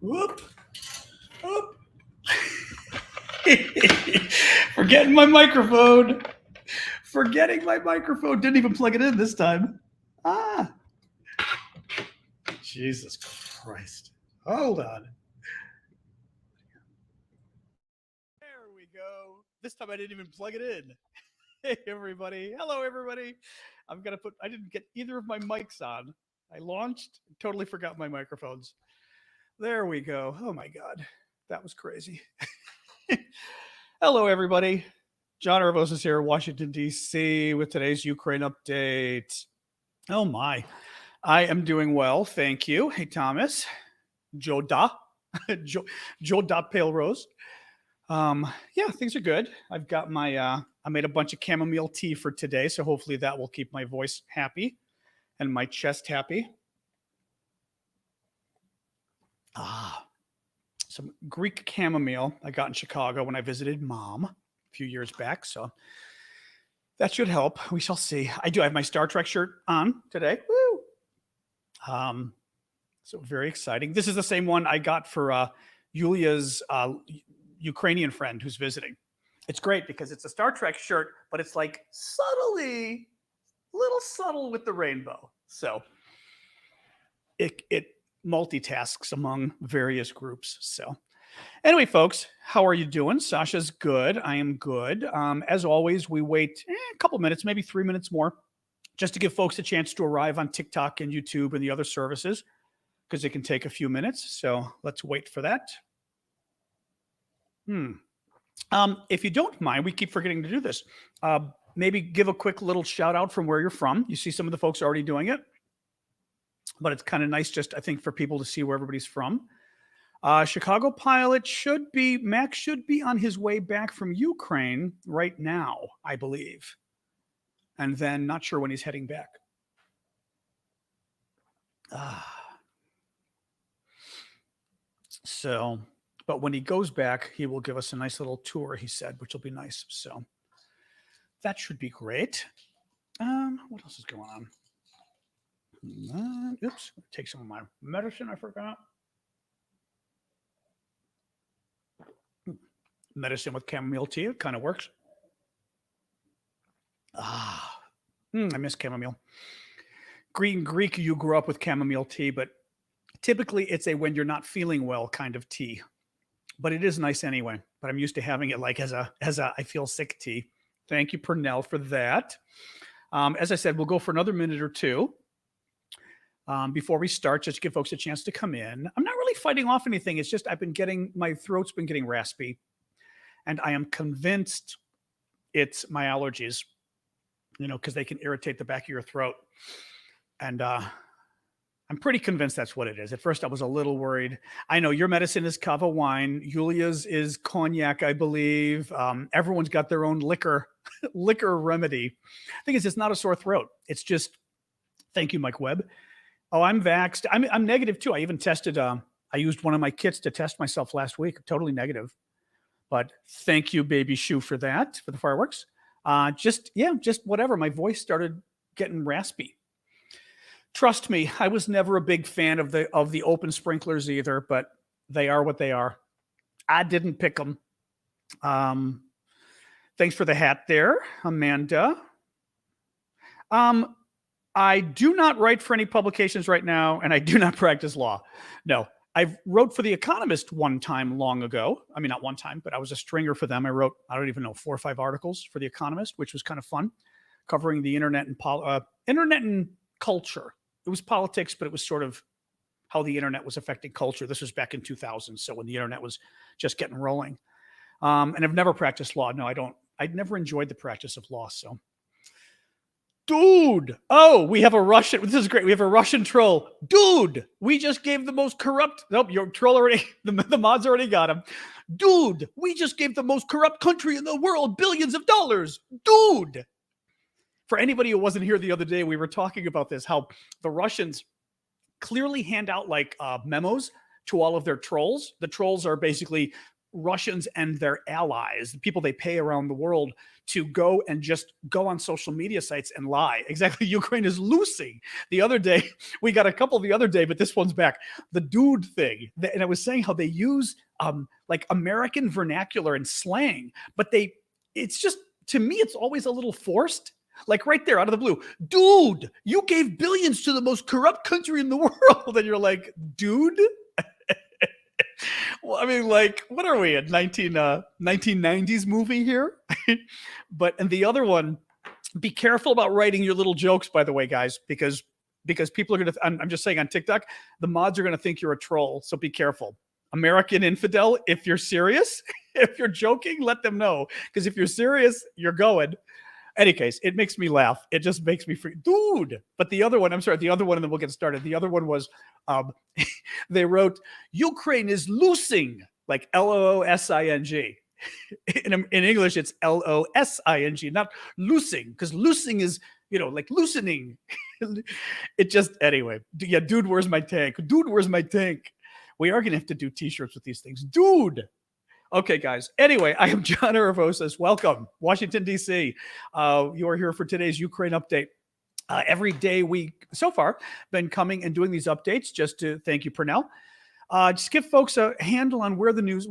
Whoop. Whoop. Forgetting my microphone. Didn't even plug it in this time. Jesus Christ. Hold on. There we go. This time I didn't even plug it in. Hey, everybody. Hello, everybody. I didn't get either of my mics on. I launched, totally forgot my microphones. There we go. Oh my God. That was crazy. Hello, everybody. John Ervos is here, Washington, D.C., with today's Ukraine update. Oh my. I am doing well. Thank you. Hey, Thomas. Joda. Joda Pale Rose. Yeah, things are good. I've got I made a bunch of chamomile tea for today, so hopefully that will keep my voice happy and my chest happy. Some Greek chamomile I got in Chicago when I visited Mom a few years back, so that should help. We shall see. I have my Star Trek shirt on today. Woo! So very exciting. This is the same one I got for Yulia's Ukrainian friend who's visiting. It's great because it's a Star Trek shirt, but it's like little subtle with the rainbow. So it multitasks among various groups. So anyway, folks, how are you doing? Sasha's good. I am good. As always, we wait a couple minutes, maybe 3 minutes more, just to give folks a chance to arrive on TikTok and YouTube and the other services, because it can take a few minutes. So let's wait for that. If you don't mind, we keep forgetting to do this. Maybe give a quick little shout out from where you're from. You see some of the folks already doing it, but it's kind of nice just, I think, for people to see where everybody's from. Chicago pilot Max should be on his way back from Ukraine right now, I believe. And then not sure when he's heading back. But when he goes back, he will give us a nice little tour, he said, which will be nice. So that should be great. What else is going on? Oops, take some of my medicine I forgot. Medicine with chamomile tea, it kind of works. I miss chamomile. Greek, you grew up with chamomile tea, but typically it's a when you're not feeling well kind of tea. But it is nice anyway. But I'm used to having it like as a I feel sick tea. Thank you, Purnell, for that. As I said, we'll go for another minute or two before we start, just to give folks a chance to come in. I'm not really fighting off anything. It's just my throat's been getting raspy. And I am convinced it's my allergies, because they can irritate the back of your throat. And I'm pretty convinced that's what it is. At first, I was a little worried. I know your medicine is kava wine. Yulia's is cognac, I believe. Everyone's got their own liquor remedy. I think it's not a sore throat. It's just, thank you, Mike Webb. Oh, I'm vaxxed. I'm negative too. I even tested. I used one of my kits to test myself last week. Totally negative. But thank you, Baby Shoe, for that, for the fireworks. Just whatever. My voice started getting raspy. Trust me, I was never a big fan of the open sprinklers either, but they are what they are. I didn't pick them. Thanks for the hat there, Amanda. I do not write for any publications right now, and I do not practice law. No, I wrote for The Economist one time long ago. I mean, not one time, but I was a stringer for them. I wrote, 4 or 5 articles for The Economist, which was kind of fun, covering the internet and culture. It was politics, but it was sort of how the internet was affecting culture. This was back in 2000, so when the internet was just getting rolling. And I've never practiced law. No, I don't. I'd never enjoyed the practice of law. So, dude. Oh, we have a Russian. This is great. We have a Russian troll. Dude, we just gave the most corrupt. Nope, your troll already. The mods already got him. Dude, we just gave the most corrupt country in the world billions of dollars. Dude. For anybody who wasn't here the other day, we were talking about this, how the Russians clearly hand out like memos to all of their trolls. The trolls are basically Russians and their allies, the people they pay around the world, to go and just go on social media sites and lie. Exactly. Ukraine is losing. The other day, we got a couple the other day, but this one's back. The dude thing. And I was saying how they use like American vernacular and slang, but it's just, to me, it's always a little forced. Like right there out of the blue, dude, you gave billions to the most corrupt country in the world. And you're like, dude? Well, I mean, like, what are we at 1990s movie here? And the other one, be careful about writing your little jokes, by the way, guys, because people are going to, I'm just saying on TikTok, the mods are going to think you're a troll. So be careful. American infidel, if you're serious, if you're joking, let them know. Because if you're serious, you're going. Any case, it makes me laugh. It just makes me free. Dude. But the other one, I'm sorry, the other one, and then we'll get started. The other one was, they wrote, Ukraine is losing, like Loosing. In English, it's Losing, not loosing, because loosing is, like loosening. It just, anyway. Yeah, dude, where's my tank? Dude, where's my tank? We are going to have to do t-shirts with these things. Dude. Okay, guys. Anyway, I am John Aravosis. Welcome, Washington, D.C. You are here for today's Ukraine update. Every day we, so far, been coming and doing these updates just to thank you, Purnell. Just give folks a handle on what the news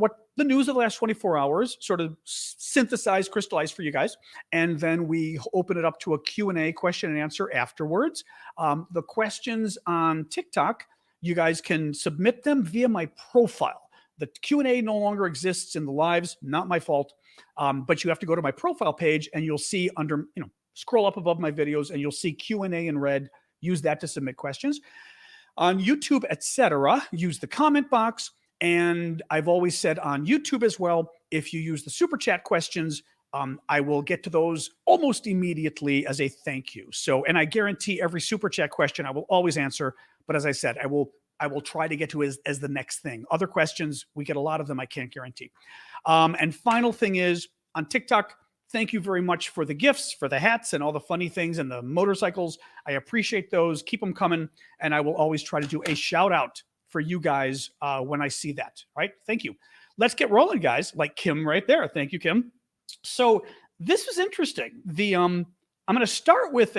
of the last 24 hours, sort of synthesized, crystallized for you guys. And then we open it up to a Q&A, question and answer afterwards. The questions on TikTok, you guys can submit them via my profile. The Q&A no longer exists in the lives, not my fault. But you have to go to my profile page and you'll see under, scroll up above my videos and you'll see Q&A in red. Use that to submit questions. On YouTube, etc., use the comment box. And I've always said on YouTube as well, if you use the super chat questions, I will get to those almost immediately as a thank you. So, and I guarantee every super chat question I will always answer. But as I said, I will try to get to as the next thing. Other questions, we get a lot of them, I can't guarantee. And final thing is, on TikTok, thank you very much for the gifts, for the hats, and all the funny things, and the motorcycles. I appreciate those. Keep them coming, and I will always try to do a shout-out for you guys when I see that. All right? Thank you. Let's get rolling, guys, like Kim right there. Thank you, Kim. So this was interesting. I'm going to start with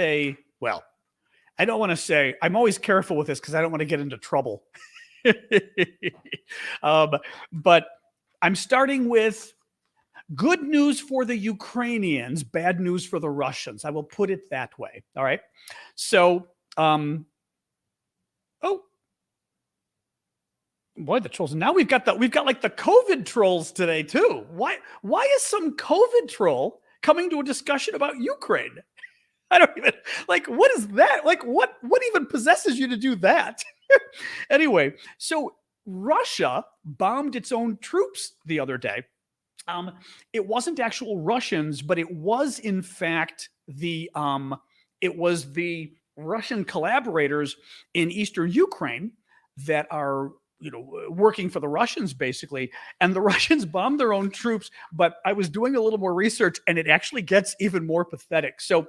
I don't want to say, I'm always careful with this because I don't want to get into trouble. But I'm starting with good news for the Ukrainians, bad news for the Russians. I will put it that way. All right. So, boy, the trolls. Now we've got like the COVID trolls today too. Why is some COVID troll coming to a discussion about Ukraine? I don't even, like, what is that? Like, what even possesses you to do that? Anyway, so Russia bombed its own troops the other day. It wasn't actual Russians, but it was in fact the Russian collaborators in eastern Ukraine that are working for the Russians basically, and the Russians bombed their own troops. But I was doing a little more research, and it actually gets even more pathetic. So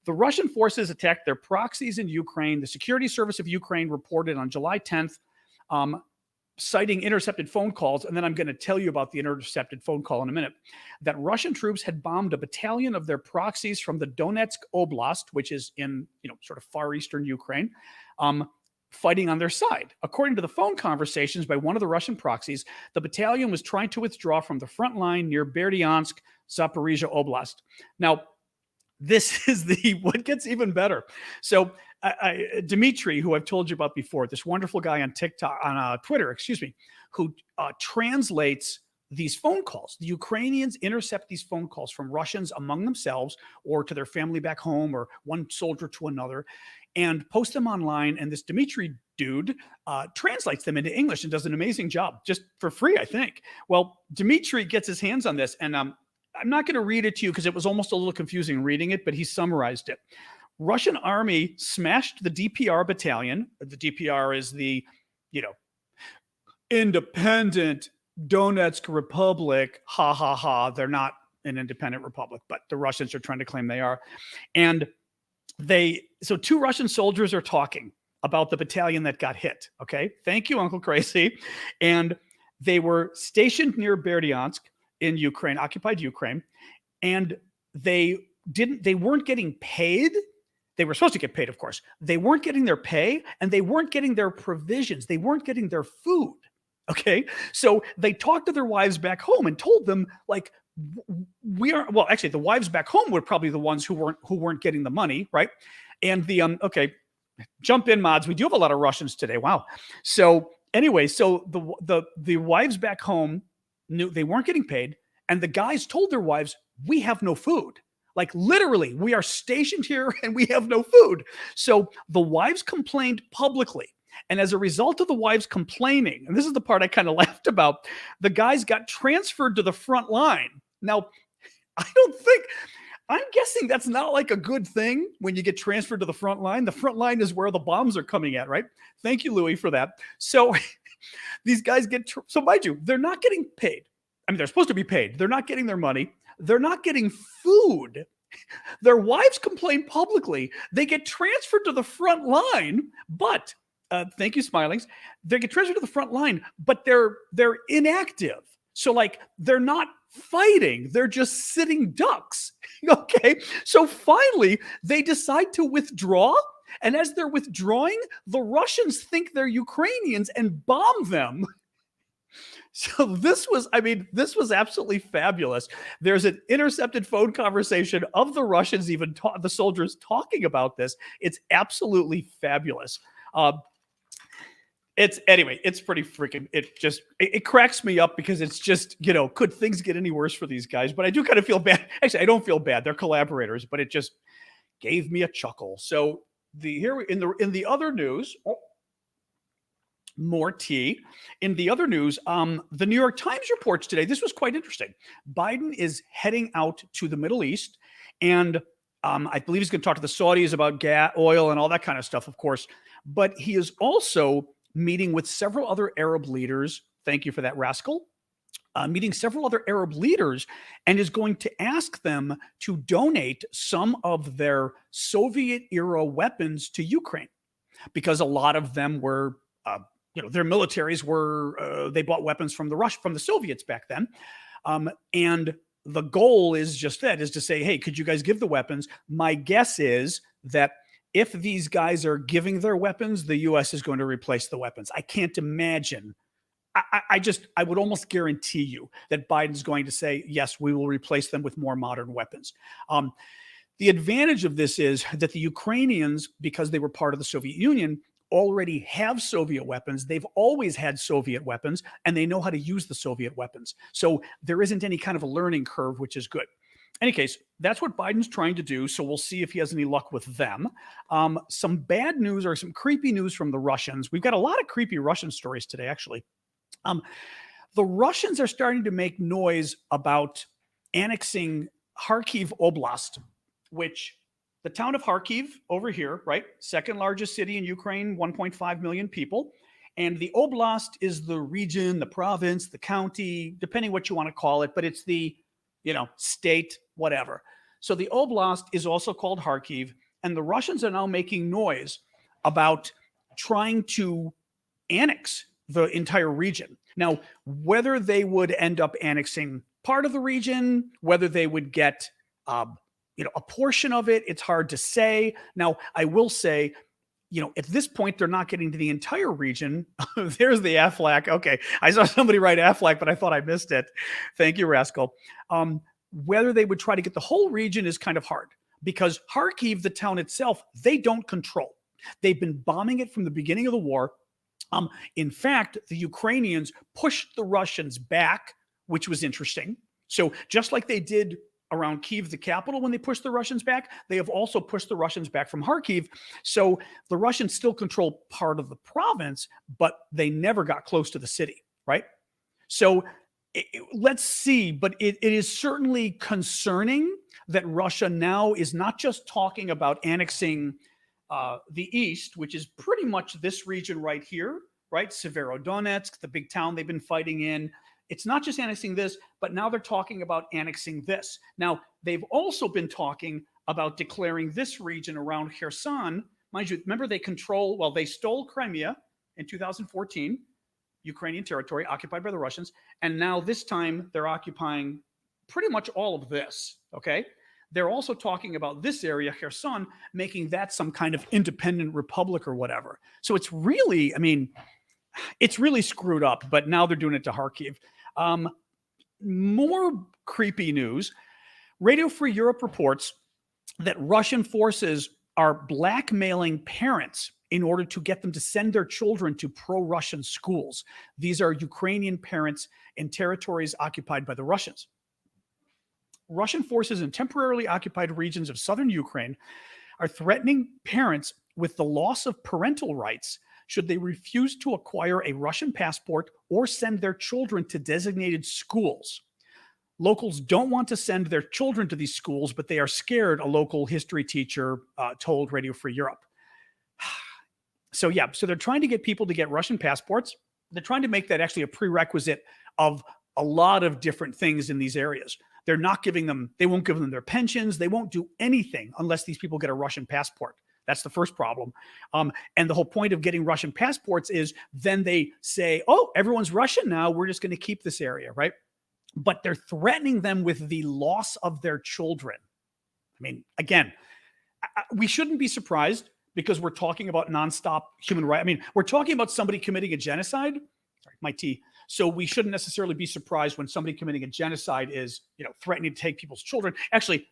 the Russian forces attacked their proxies in Ukraine. The Security Service of Ukraine reported on July 10th, citing intercepted phone calls, and then I'm going to tell you about the intercepted phone call in a minute, that Russian troops had bombed a battalion of their proxies from the Donetsk Oblast, which is in, sort of far eastern Ukraine, fighting on their side. According to the phone conversations by one of the Russian proxies, the battalion was trying to withdraw from the front line near Berdyansk, Zaporizhia Oblast. Now, this is what gets even better. So Dmitry, who I've told you about before, this wonderful guy on TikTok, on Twitter, who translates these phone calls. The Ukrainians intercept these phone calls from Russians among themselves or to their family back home or one soldier to another and post them online. And this Dmitry dude translates them into English and does an amazing job just for free, I think. Well, Dmitry gets his hands on this, and I'm not going to read it to you because it was almost a little confusing reading it, but he summarized it. Russian army smashed the DPR battalion. The DPR is the, independent Donetsk Republic. Ha, ha, ha. They're not an independent republic, but the Russians are trying to claim they are. And so two Russian soldiers are talking about the battalion that got hit. Okay. Thank you, Uncle Crazy. And They were stationed near Berdyansk in Ukraine, occupied Ukraine, and they weren't getting paid. They were supposed to get paid, of course. They weren't getting their pay, and they weren't getting their provisions. They weren't getting their food. Okay. So they talked to their wives back home and told them, like, we are, well, actually, the wives back home were probably the ones who weren't getting the money, right? And the okay, jump in, mods. We do have a lot of Russians today. Wow. So anyway, so the wives back home knew they weren't getting paid, and the guys told their wives, "We have no food." Like, literally, we are stationed here and we have no food. So the wives complained publicly. And as a result of the wives complaining, and this is the part I kind of laughed about, the guys got transferred to the front line. Now, I'm guessing that's not like a good thing when you get transferred to the front line. The front line is where the bombs are coming at, right? Thank you, Louis, for that. So these guys so mind you, they're not getting paid. I mean, they're supposed to be paid. They're not getting their money. They're not getting food. Their wives complain publicly. They get transferred to the front line, but thank you, Smilings. They get transferred to the front line, but they're inactive. So, like, they're not fighting. They're just sitting ducks. Okay. So finally, they decide to withdraw. And as they're withdrawing, the Russians think they're Ukrainians and bomb them. So this was absolutely fabulous. There's an intercepted phone conversation of the Russians, the soldiers talking about this. It's absolutely fabulous. It's pretty freaking, it cracks me up because it's just, could things get any worse for these guys? But I do kind of feel bad. Actually, I don't feel bad. They're collaborators, but it just gave me a chuckle. So in the other news, more tea. In the other news, the New York Times reports today, this was quite interesting. Biden is heading out to the Middle East, and I believe he's going to talk to the Saudis about gas, oil, and all that kind of stuff, of course. But he is also meeting with several other Arab leaders. Thank you for that, Rascal. Meeting several other Arab leaders, and is going to ask them to donate some of their Soviet-era weapons to Ukraine, because a lot of them were their militaries were, they bought weapons from the Soviets back then. And the goal is just that, is to say, hey, could you guys give the weapons? My guess is that if these guys are giving their weapons, the U.S. is going to replace the weapons. I can't imagine. I would almost guarantee you that Biden's going to say, yes, we will replace them with more modern weapons. The advantage of this is that the Ukrainians, because they were part of the Soviet Union, already have Soviet weapons. They've always had Soviet weapons, and they know how to use the Soviet weapons. So there isn't any kind of a learning curve, which is good. In any case, that's what Biden's trying to do. So we'll see if he has any luck with them. Some bad news, or some creepy news from the Russians. We've got a lot of creepy Russian stories today, actually. The Russians are starting to make noise about annexing Kharkiv Oblast, which the town of Kharkiv over here, right? Second largest city in Ukraine, 1.5 million people. And the oblast is the region, the province, the county, depending what you want to call it, but it's the, state, whatever. So the oblast is also called Kharkiv, and the Russians are now making noise about trying to annex the entire region. Now, whether they would end up annexing part of the region, whether they would get a portion of it, it's hard to say. Now, I will say, at this point, they're not getting to the entire region. There's the Aflac. Okay, I saw somebody write Aflac, but I thought I missed it. Thank you, Rascal. Whether they would try to get the whole region is kind of hard, because Kharkiv, the town itself, they don't control. They've been bombing it from the beginning of the war. In fact, the Ukrainians pushed the Russians back, which was interesting. So just like they did around Kyiv, the capital, when they pushed the Russians back, they have also pushed the Russians back from Kharkiv. So the Russians still control part of the province, but they never got close to the city, right? So let's see, but it is certainly concerning that Russia now is not just talking about annexing the east, which is pretty much this region right here, right? Severodonetsk, the big town they've been fighting in. It's not just annexing this, but now they're talking about annexing this. Now, they've also been talking about declaring this region around Kherson. Mind you, remember they stole Crimea in 2014. Ukrainian territory occupied by the Russians. And now this time they're occupying pretty much all of this. Okay. They're also talking about this area, Kherson, making that some kind of independent republic or whatever. So it's really, I mean, it's really screwed up, but now they're doing it to Kharkiv. More creepy news. Radio Free Europe reports that Russian forces are blackmailing parents in order to get them to send their children to pro-Russian schools. These are Ukrainian parents in territories occupied by the Russians. Russian forces in temporarily occupied regions of southern Ukraine are threatening parents with the loss of parental rights should they refuse to acquire a Russian passport or send their children to designated schools. Locals don't want to send their children to these schools, but they are scared, a local history teacher told Radio Free Europe. So they're trying to get people to get Russian passports. They're trying to make that actually a prerequisite of a lot of different things in these areas. They won't give them their pensions. They won't do anything unless these people get a Russian passport. That's the first problem. And the whole point of getting Russian passports is then they say, oh, everyone's Russian now. We're just going to keep this area, right? But they're threatening them with the loss of their children. I mean, again, we shouldn't be surprised because we're talking about nonstop human rights. I mean, we're talking about somebody committing a genocide. Sorry, my tea. So we shouldn't necessarily be surprised when somebody committing a genocide is, threatening to take people's children. Actually,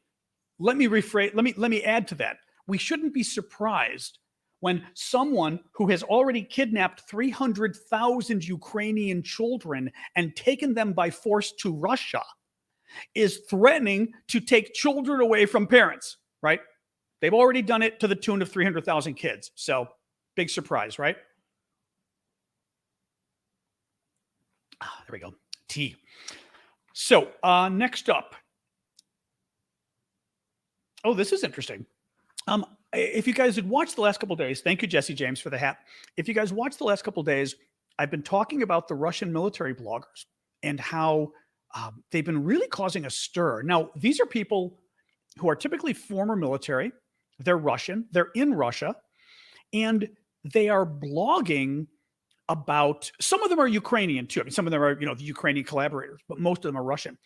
let me rephrase. Let me add to that. We shouldn't be surprised when someone who has already kidnapped 300,000 Ukrainian children and taken them by force to Russia is threatening to take children away from parents, right? They've already done it to the tune of 300,000 kids. So big surprise, right? There we go. Tea. So next up. Oh, this is interesting. If you guys had watched the last couple of days, thank you, Jesse James, for the hat. If you guys watched the last couple of days, I've been talking about the Russian military bloggers and how they've been really causing a stir. Now, these are people who are typically former military. They're Russian. They're in Russia. And they are blogging about, some of them are Ukrainian too. I mean, some of them are, the Ukrainian collaborators, but most of them are Russian.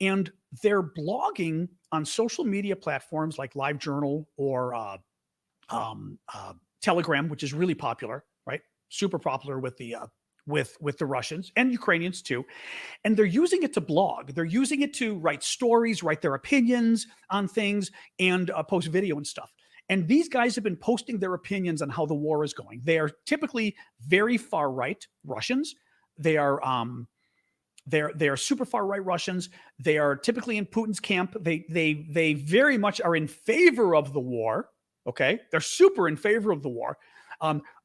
And they're blogging on social media platforms like LiveJournal or Telegram, which is really popular, right? Super popular with the with the Russians and Ukrainians too. And they're using it to blog. They're using it to write stories, write their opinions on things, and post video and stuff. And these guys have been posting their opinions on how the war is going. They are typically very far right Russians. They are super far right Russians. They are typically in Putin's camp. They very much are in favor of the war. Okay, they're super in favor of the war,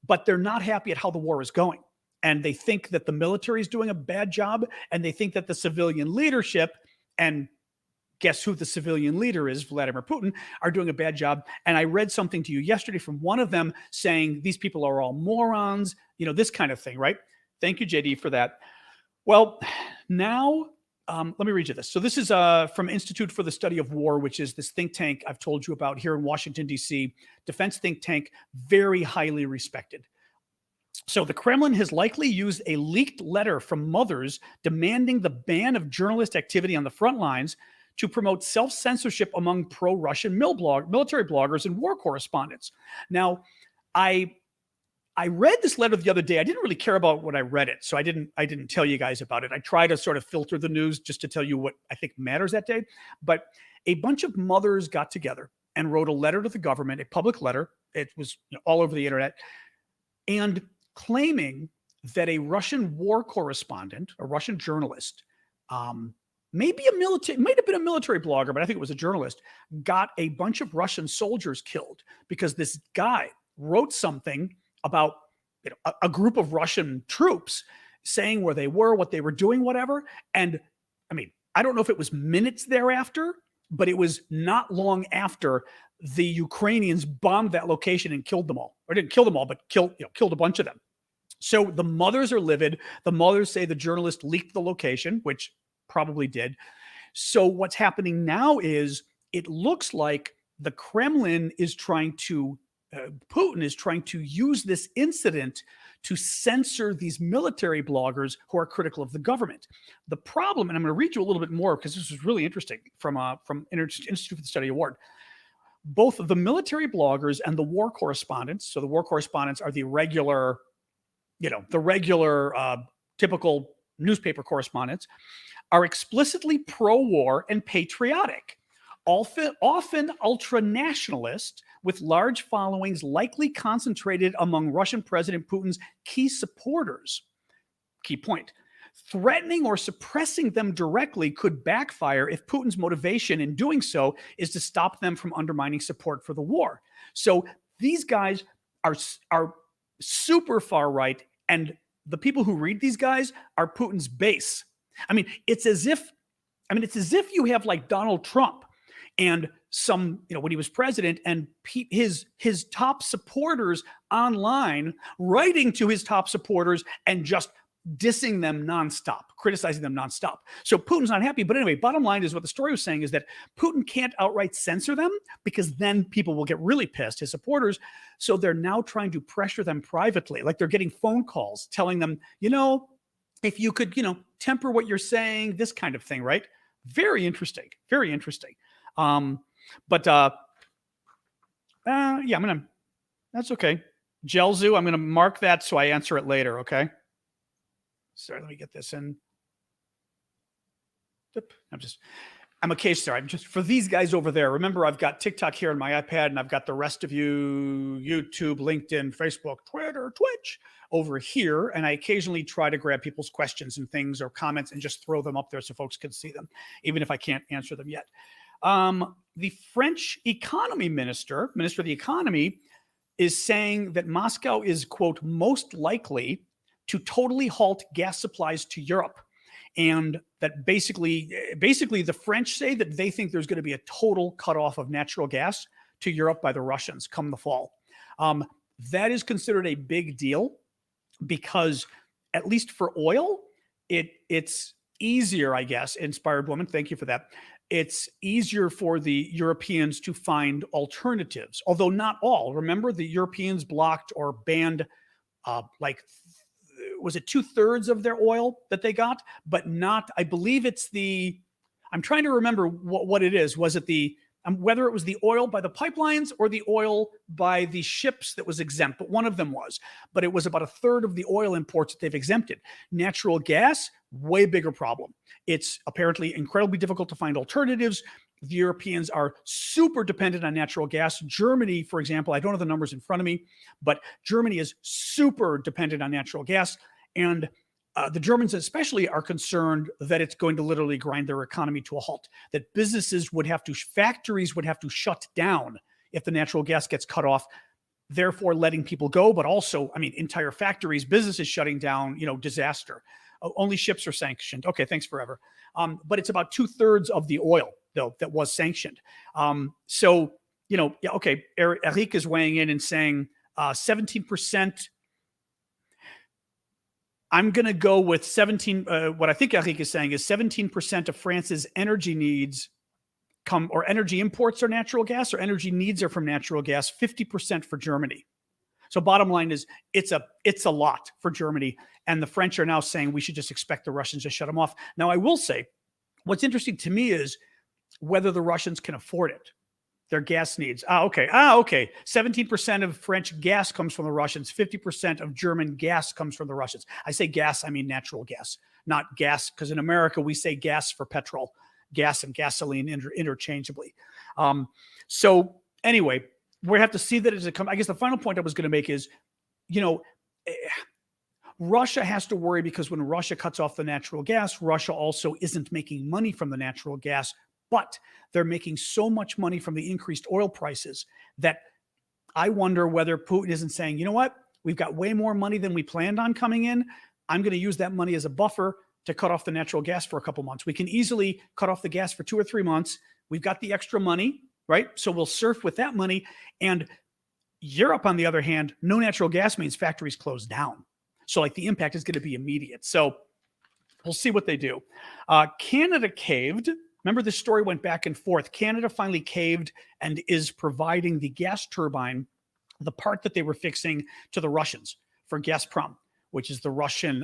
but they're not happy at how the war is going, and they think that the military is doing a bad job, and they think that the civilian leadership, and guess who the civilian leader is, Vladimir Putin, are doing a bad job. And I read something to you yesterday from one of them saying these people are all morons, this kind of thing, right? Thank you, JD, for that. Well, now let me read you this. So this is from Institute for the Study of War, which is this think tank I've told you about here in Washington, D.C., defense think tank, very highly respected. So the Kremlin has likely used a leaked letter from mothers demanding the ban of journalist activity on the front lines to promote self-censorship among pro-Russian military bloggers and war correspondents. Now, I read this letter the other day. I didn't really care about when I read it, so I didn't tell you guys about it. I try to sort of filter the news just to tell you what I think matters that day. But a bunch of mothers got together and wrote a letter to the government, a public letter. It was all over the internet, and claiming that a Russian war correspondent, a Russian journalist, might have been a military blogger, but I think it was a journalist, got a bunch of Russian soldiers killed because this guy wrote something about a group of Russian troops saying where they were, what they were doing, whatever. And I mean, I don't know if it was minutes thereafter, but it was not long after the Ukrainians bombed that location and killed them all. Or didn't kill them all, but killed a bunch of them. So the mothers are livid. The mothers say the journalist leaked the location, which probably did. So what's happening now is it looks like the Kremlin is trying to Putin is trying to use this incident to censor these military bloggers who are critical of the government. The problem, and I'm going to read you a little bit more because this is really interesting from Institute for the Study Award. Both the military bloggers and the war correspondents, so the war correspondents are the regular, typical newspaper correspondents, are explicitly pro-war and patriotic, often ultra-nationalist, with large followings likely concentrated among Russian President Putin's key supporters. Key point. Threatening or suppressing them directly could backfire if Putin's motivation in doing so is to stop them from undermining support for the war. So these guys are super far right, and the people who read these guys are Putin's base. I mean, it's as if you have like Donald Trump and some, when he was president, and his top supporters online writing to his top supporters and just dissing them nonstop, criticizing them nonstop. So Putin's not happy. But anyway, bottom line is what the story was saying is that Putin can't outright censor them because then people will get really pissed, his supporters. So they're now trying to pressure them privately. Like they're getting phone calls telling them, if you could, temper what you're saying, this kind of thing, right? Very interesting. Very interesting. Yeah, that's okay. Gelzu, I'm going to mark that so I answer it later. Okay. Sorry, let me get this in. I'm a case star. I'm just for these guys over there. Remember, I've got TikTok here on my iPad, and I've got the rest of you, YouTube, LinkedIn, Facebook, Twitter, Twitch over here. And I occasionally try to grab people's questions and things or comments and just throw them up there so folks can see them, even if I can't answer them yet. The French economy minister of the economy, is saying that Moscow is, quote, most likely to totally halt gas supplies to Europe. And that basically the French say that they think there's going to be a total cutoff of natural gas to Europe by the Russians come the fall. That is considered a big deal because, at least for oil, it's easier, I guess. Inspired Woman, thank you for that. It's easier for the Europeans to find alternatives, although not all. Remember, the Europeans blocked or banned was it 2/3 of their oil that they got, but not, I believe it's I'm trying to remember what it is. Was it whether it was the oil by the pipelines or the oil by the ships that was exempt, but one of them was. But it was about 1/3 of the oil imports that they've exempted. Natural gas, way bigger problem. It's apparently incredibly difficult to find alternatives. The Europeans are super dependent on natural gas. Germany, for example, I don't have the numbers in front of me, but Germany is super dependent on natural gas. And the Germans especially are concerned that it's going to literally grind their economy to a halt, that factories would have to shut down if the natural gas gets cut off, therefore letting people go. But also, entire factories, businesses shutting down, disaster. Only ships are sanctioned. Okay, thanks forever. But it's about 2/3 of the oil, though, that was sanctioned. Okay, Eric is weighing in and saying 17%. I'm going to go with 17. What I think Eric is saying is 17% of France's energy needs or energy imports are natural gas, or energy needs are from natural gas, 50% for Germany. So bottom line is it's a lot for Germany. And the French are now saying we should just expect the Russians to shut them off. Now, I will say, what's interesting to me is whether the Russians can afford it. Their gas needs. Okay. 17% of French gas comes from the Russians. 50% of German gas comes from the Russians. I say gas, I mean natural gas, not gas, because in America we say gas for petrol, gas and gasoline interchangeably. So anyway, we have to see that as it comes. I guess the final point I was going to make is, Russia has to worry because when Russia cuts off the natural gas, Russia also isn't making money from the natural gas. But they're making so much money from the increased oil prices that I wonder whether Putin isn't saying, you know what, we've got way more money than we planned on coming in. I'm going to use that money as a buffer to cut off the natural gas for a couple months. We can easily cut off the gas for 2 or 3 months. We've got the extra money, right? So we'll surf with that money. And Europe, on the other hand, no natural gas means factories close down. So the impact is going to be immediate. So we'll see what they do. Canada caved. Remember, this story went back and forth. Canada finally caved and is providing the gas turbine, the part that they were fixing, to the Russians for Gazprom, which is the Russian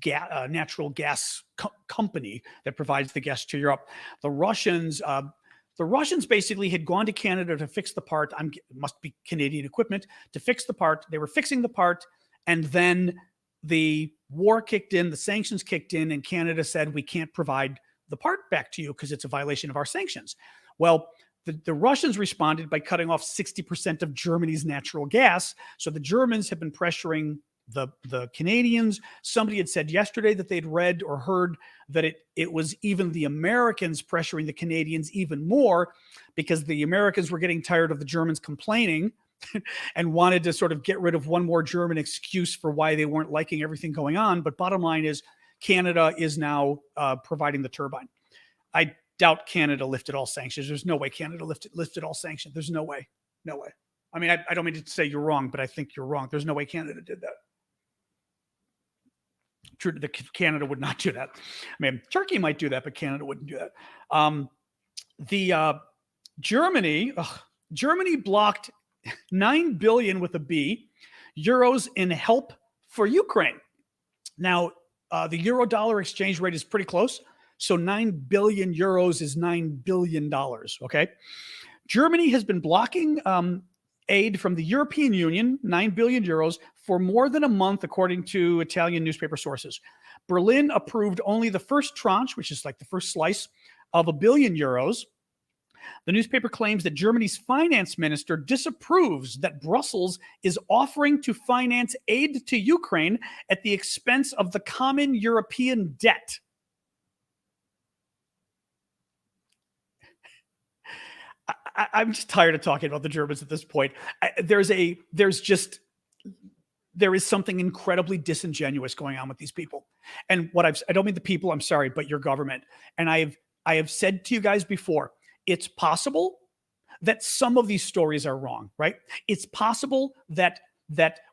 natural gas company that provides the gas to Europe. The Russians basically had gone to Canada to fix the part. It must be Canadian equipment to fix the part. They were fixing the part, and then the war kicked in, the sanctions kicked in, and Canada said, we can't provide the part back to you because it's a violation of our sanctions. Well, the Russians responded by cutting off 60% of Germany's natural gas. So the Germans have been pressuring the Canadians. Somebody had said yesterday that they'd read or heard that it was even the Americans pressuring the Canadians even more, because the Americans were getting tired of the Germans complaining and wanted to sort of get rid of one more German excuse for why they weren't liking everything going on. But bottom line is, Canada is now providing the turbine. I doubt Canada lifted all sanctions. There's no way Canada lifted all sanctions. There's no way. No way. I mean, I don't mean to say you're wrong, but I think you're wrong. There's no way Canada did that. True, Canada would not do that. I mean, Turkey might do that, but Canada wouldn't do that. Germany blocked 9 billion with a B euros in help for Ukraine. Now, the euro dollar exchange rate is pretty close. So 9 billion euros is $9 billion. Okay. Germany has been blocking aid from the European Union, 9 billion euros, for more than a month, according to Italian newspaper sources. Berlin approved only the first tranche, which is like the first slice of €1 billion. The newspaper claims that Germany's finance minister disapproves that Brussels is offering to finance aid to Ukraine at the expense of the common European debt. I'm just tired of talking about the Germans at this point. There is something incredibly disingenuous going on with these people. And I don't mean the people, I'm sorry, but your government. And I have said to you guys before, it's possible that some of these stories are wrong, right? It's possible that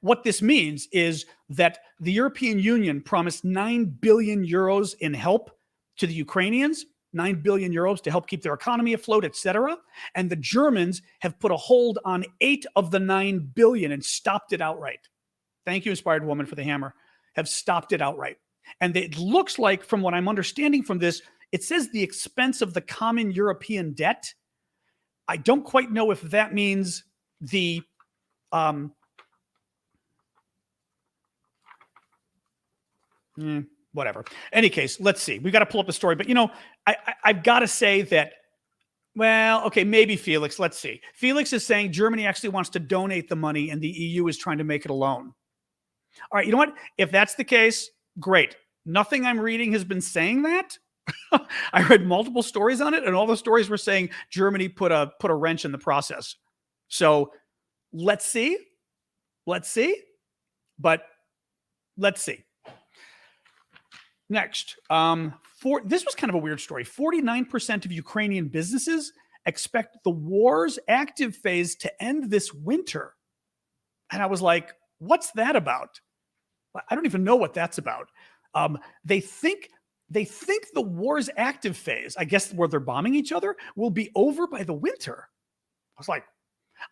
what this means is that the European Union promised 9 billion euros in help to the Ukrainians, 9 billion euros to help keep their economy afloat, etc. And the Germans have put a hold on 8 of the 9 billion and stopped it outright. Thank you, Inspired Woman, for the hammer. Have stopped it outright. And it looks like, from what I'm understanding from this, it says the expense of the common European debt. I don't quite know if that means the whatever. Any case, let's see. We got to pull up the story. But, I've got to say that, well, okay, maybe Felix. Let's see. Felix is saying Germany actually wants to donate the money and the EU is trying to make it a loan. All right, you know what? If that's the case, great. Nothing I'm reading has been saying that. I read multiple stories on it, and all the stories were saying Germany put a wrench in the process. So let's see. But let's see. Next, this was kind of a weird story. 49% of Ukrainian businesses expect the war's active phase to end this winter. And I was like, what's that about? I don't even know what that's about. They think the war's active phase, I guess where they're bombing each other, will be over by the winter. I was like,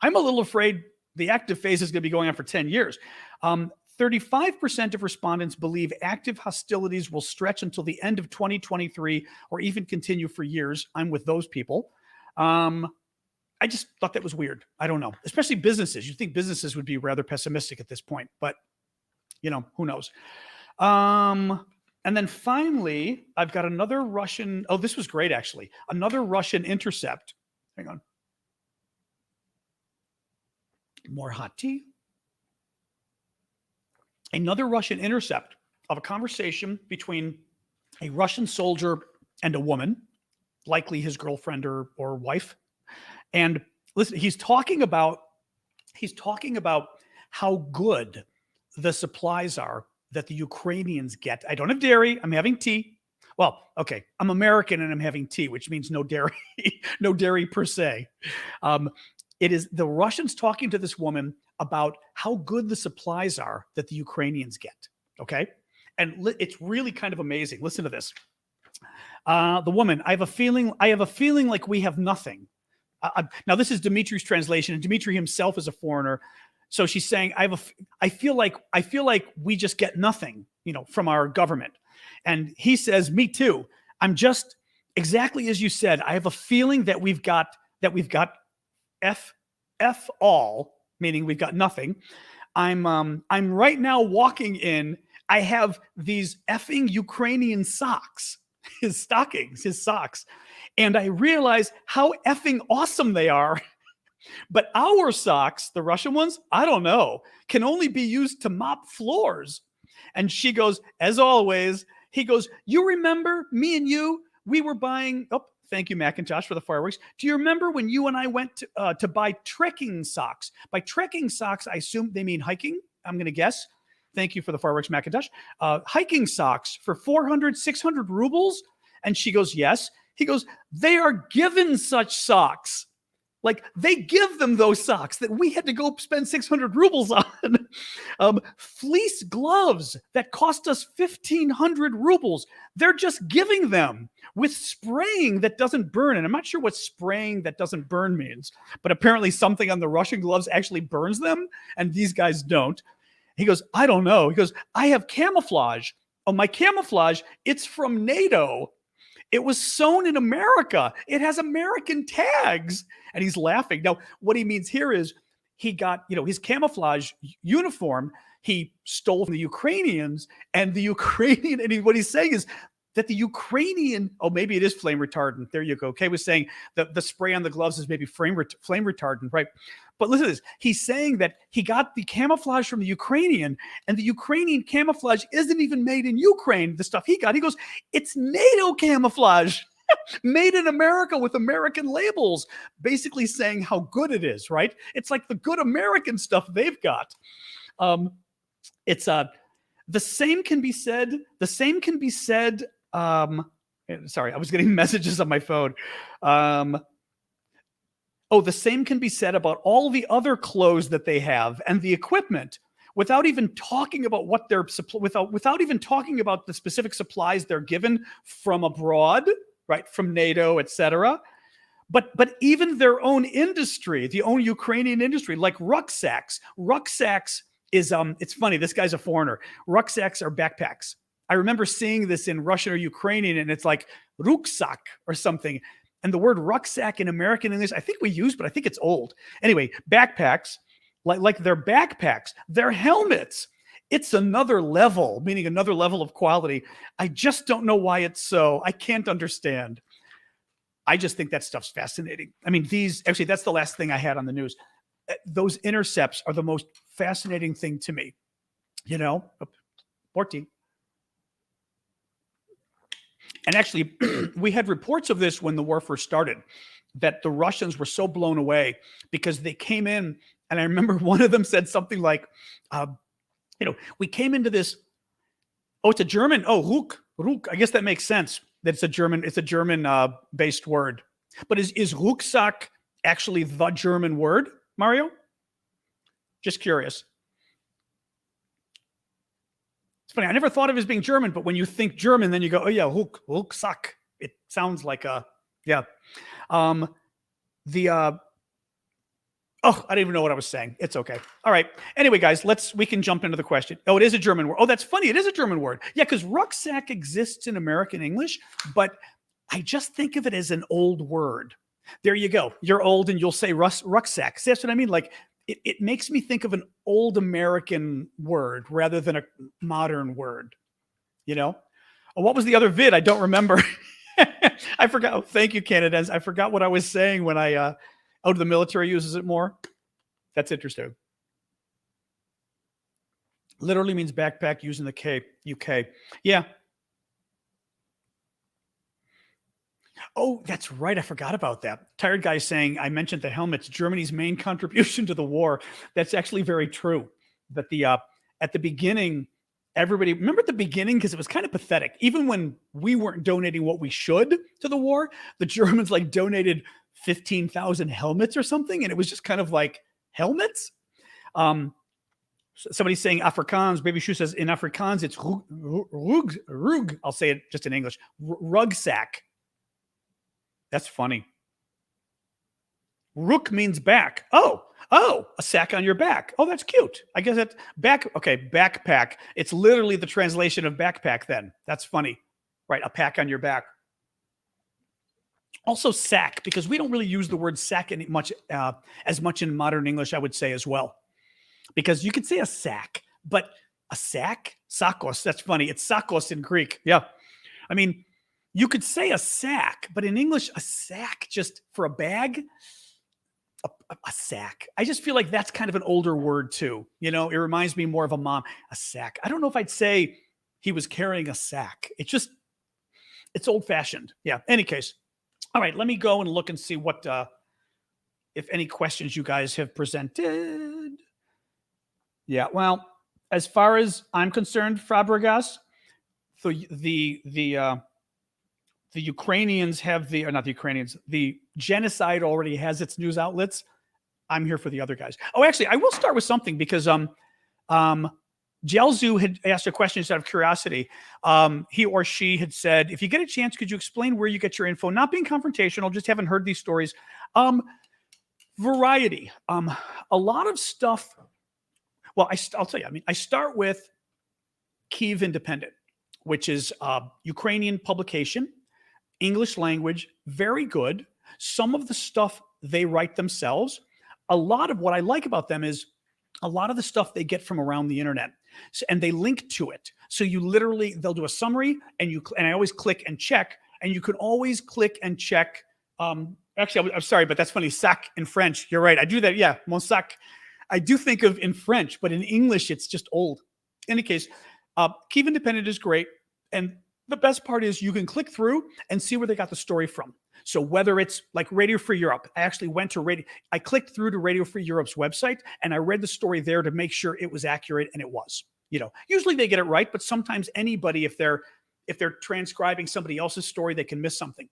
I'm a little afraid the active phase is going to be going on for 10 years. 35% of respondents believe active hostilities will stretch until the end of 2023 or even continue for years. I'm with those people. I just thought that was weird. I don't know, especially businesses. You'd think businesses would be rather pessimistic at this point, but who knows? And then finally, I've got another Russian. Oh, this was great, actually. Another Russian intercept. Hang on. More hot tea. Another Russian intercept of a conversation between a Russian soldier and a woman, likely his girlfriend or wife. And listen, he's talking about how good the supplies are that the Ukrainians get. I don't have dairy. I'm having tea. Well, okay. I'm American and I'm having tea, which means no dairy, no dairy per se. It is the Russians talking to this woman about how good the supplies are that the Ukrainians get. Okay. And it's really kind of amazing. Listen to this. The woman, I have a feeling like we have nothing. Now this is Dimitri's translation, and Dimitri himself is a foreigner. So she's saying, I feel like we just get nothing, from our government. And he says, me too. I'm just exactly as you said. I have a feeling that we've got F all, meaning we've got nothing. I'm right now walking in. I have these effing Ukrainian socks, his stockings, his socks, and I realize how effing awesome they are. But our socks, the Russian ones, I don't know, can only be used to mop floors. And she goes, as always, he goes, you remember me and you? We were buying, oh, thank you, Macintosh, for the fireworks. Do you remember when you and I went to buy trekking socks? By trekking socks, I assume they mean hiking, I'm going to guess. Thank you for the fireworks, Macintosh. Hiking socks for 400, 600 rubles? And she goes, yes. He goes, they are given such socks. Like they give them those socks that we had to go spend 600 rubles on. Fleece gloves that cost us 1,500 rubles. They're just giving them with spraying that doesn't burn. And I'm not sure what spraying that doesn't burn means, but apparently something on the Russian gloves actually burns them and these guys don't. He goes, I don't know. He goes, I have camouflage. Oh, my camouflage, it's from NATO. It was sewn in America. It has American tags. And he's laughing. Now, what he means here is he got, his camouflage uniform, he stole from the Ukrainians, and what he's saying is that the Ukrainian, oh, maybe it is flame retardant. There you go. Kay was saying that the spray on the gloves is maybe flame retardant, right? But listen to this. He's saying that he got the camouflage from the Ukrainian, and the Ukrainian camouflage isn't even made in Ukraine, the stuff he got. He goes, it's NATO camouflage, made in America with American labels, basically saying how good it is, right? It's like the good American stuff they've got. It's the same can be said. Sorry, I was getting messages on my phone. The same can be said about all the other clothes that they have and the equipment, without even talking about what they're without even talking about the specific supplies they're given from abroad, right? From NATO, etc. But even their own industry, the own Ukrainian industry, like rucksacks. Rucksacks is it's funny. This guy's a foreigner. Rucksacks are backpacks. I remember seeing this in Russian or Ukrainian, and it's like rucksack or something. And the word rucksack in American English, I think we use, but I think it's old. Anyway, backpacks, like their backpacks, their helmets, it's another level, meaning another level of quality. I just don't know why it's so. I can't understand. I just think that stuff's fascinating. I mean, actually, that's the last thing I had on the news. Those intercepts are the most fascinating thing to me. 14. And actually, we had reports of this when the war first started, that the Russians were so blown away because they came in, and I remember one of them said something like, we came into this, it's a German, Ruck. I guess that makes sense, that it's a German based word. But is Rucksack actually the German word, Mario? Just curious. It's funny. I never thought of it as being German, but when you think German, then you go, oh yeah, Rucksack. It sounds like yeah. I don't even know what I was saying. It's okay. All right. Anyway, guys, we can jump into the question. Oh, it is a German word. Oh, that's funny. It is a German word. Yeah, because rucksack exists in American English, but I just think of it as an old word. There you go. You're old and you'll say rucksack. See, that's what I mean. Like, it makes me think of an old American word rather than a modern word, what was the other vid? I don't remember. I forgot. Oh, thank you, Canadians. I forgot what I was saying when the military uses it more. That's interesting. Literally means backpack using the K, UK. Yeah. Oh, that's right. I forgot about that. Tired guy saying, I mentioned the helmets, Germany's main contribution to the war. That's actually very true. That at the beginning, everybody, remember at the beginning, because it was kind of pathetic. Even when we weren't donating what we should to the war, the Germans donated 15,000 helmets or something. And it was just kind of like, helmets? Somebody's saying Afrikaans. Baby Shoe says in Afrikaans, it's rug. I'll say it just in English. Rucksack. That's funny. Rook means back. A sack on your back. Oh, that's cute. I guess that's back. Okay, backpack. It's literally the translation of backpack then. That's funny. Right, a pack on your back. Also sack, because we don't really use the word sack as much in modern English, I would say as well. Because you could say a sack, but a sack? Sakos. That's funny. It's sakos in Greek. Yeah. I mean, you could say a sack, but in English, a sack just for a bag, a sack. I just feel like that's kind of an older word too. It reminds me more of a mom. A sack. I don't know if I'd say he was carrying a sack. It's old fashioned. Yeah. Any case. All right. Let me go and look and see what, if any questions you guys have presented. Yeah. Well, as far as I'm concerned, Fabregas, the Ukrainians have or not the Ukrainians, the genocide already has its news outlets. I'm here for the other guys. Oh, actually, I will start with something because Jelzu had asked a question just out of curiosity. He or she had said, if you get a chance, could you explain where you get your info? Not being confrontational, just haven't heard these stories. Variety. A lot of stuff. Well, I'll tell you, I start with Kyiv Independent, which is a Ukrainian publication, English language, very good. Some of the stuff they write themselves. A lot of what I like about them is a lot of the stuff they get from around the internet, and they link to it. So they'll do a summary, and I always click and check, and you can always click and check. Actually, I'm sorry, but that's funny. Sac in French. You're right. I do that. Yeah, mon sac. I do think of in French, but in English, it's just old. In any case, Kyiv Independent is great. And the best part is you can click through and see where they got the story from. So whether it's like Radio Free Europe, I actually I clicked through to Radio Free Europe's website and I read the story there to make sure it was accurate, and it was. Usually they get it right, but sometimes anybody, if they're transcribing somebody else's story, they can miss something.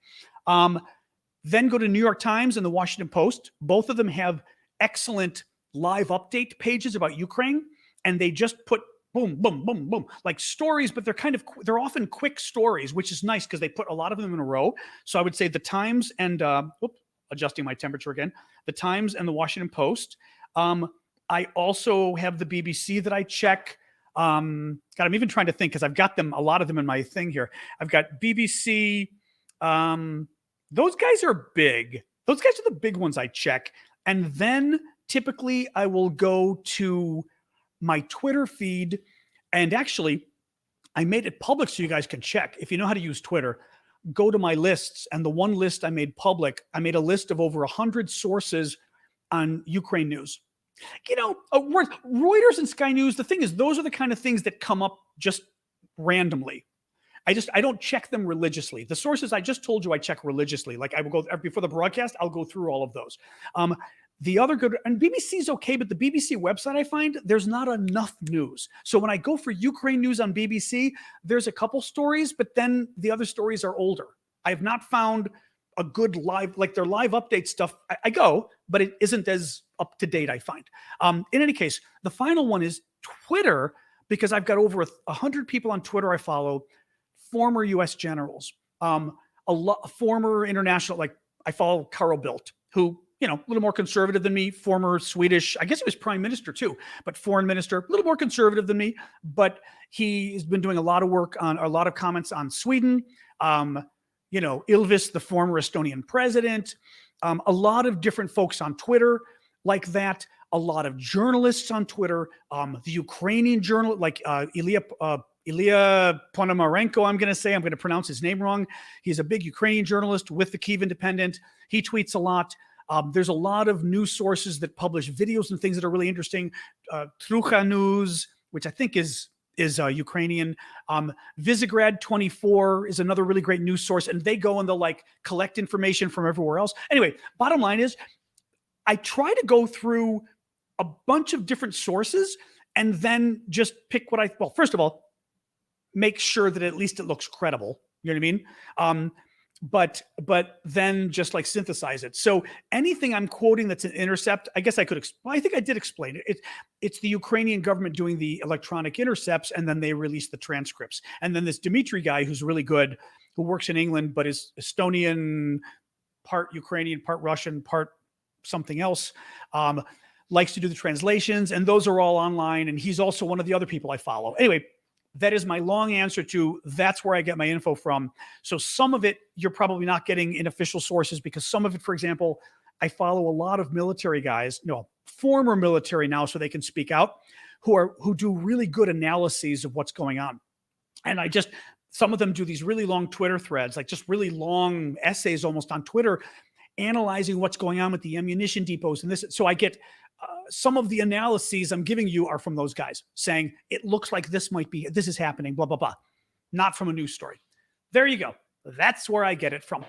Then go to New York Times and the Washington Post. Both of them have excellent live update pages about Ukraine, and they just put boom, boom, boom, boom, like stories, but they're often quick stories, which is nice because they put a lot of them in a row. So I would say the Times and, adjusting my temperature again, the Times and the Washington Post. I also have the BBC that I check. God, I'm even trying to think because I've got a lot of them in my thing here. I've got BBC. Those guys are big. Those guys are the big ones I check. And then typically I will go to my Twitter feed, and actually I made it public so you guys can check. If you know how to use Twitter, go to my lists, and the one list I made public, I made a list of over 100 sources on Ukraine news. Reuters and Sky News, the thing is, those are the kind of things that come up just randomly. I don't check them religiously. The sources I just told you I check religiously. Like I will go before the broadcast, I'll go through all of those. The other good, and BBC's okay, but the BBC website, I find there's not enough news. So when I go for Ukraine news on BBC, there's a couple stories, but then the other stories are older. I have not found a good live, like their live update stuff. I go, but it isn't as up to date, I find. In any case, the final one is Twitter, because I've got over 100 people on Twitter I follow, former U.S. generals, former international, like I follow Carl Bildt, who, a little more conservative than me, former Swedish, I guess he was prime minister too, but foreign minister, a little more conservative than me, but he's been doing a lot of comments on Sweden, Ilves, the former Estonian president, a lot of different folks on Twitter like that, a lot of journalists on Twitter, the Ukrainian journal, like Ilya Ponomarenko, I'm going to pronounce his name wrong. He's a big Ukrainian journalist with the Kyiv Independent. He tweets a lot. There's a lot of news sources that publish videos and things that are really interesting. Trucha News, which I think is Ukrainian. Visegrad 24 is another really great news source, and they go and they'll like collect information from everywhere else. Anyway, bottom line is I try to go through a bunch of different sources and then just pick first of all, make sure that at least it looks credible. You know what I mean? But then just like synthesize it. So anything I'm quoting that's an intercept, I guess I could, I think I did explain it. It's the Ukrainian government doing the electronic intercepts, and then they release the transcripts. And then this Dmitry guy who's really good, who works in England, but is Estonian, part Ukrainian, part Russian, part something else, likes to do the translations, and those are all online. And he's also one of the other people I follow. Anyway, that is my long answer to that's where I get my info from. So some of it you're probably not getting in official sources, because some of it, for example, I follow a lot of military guys, former military now, so they can speak out, who do really good analyses of what's going on. And some of them do these really long Twitter threads, like just really long essays almost on Twitter, analyzing what's going on with the ammunition depots and this. So I get some of the analyses I'm giving you are from those guys saying it looks like this is happening, blah, blah, blah. Not from a news story. There you go. That's where I get it from.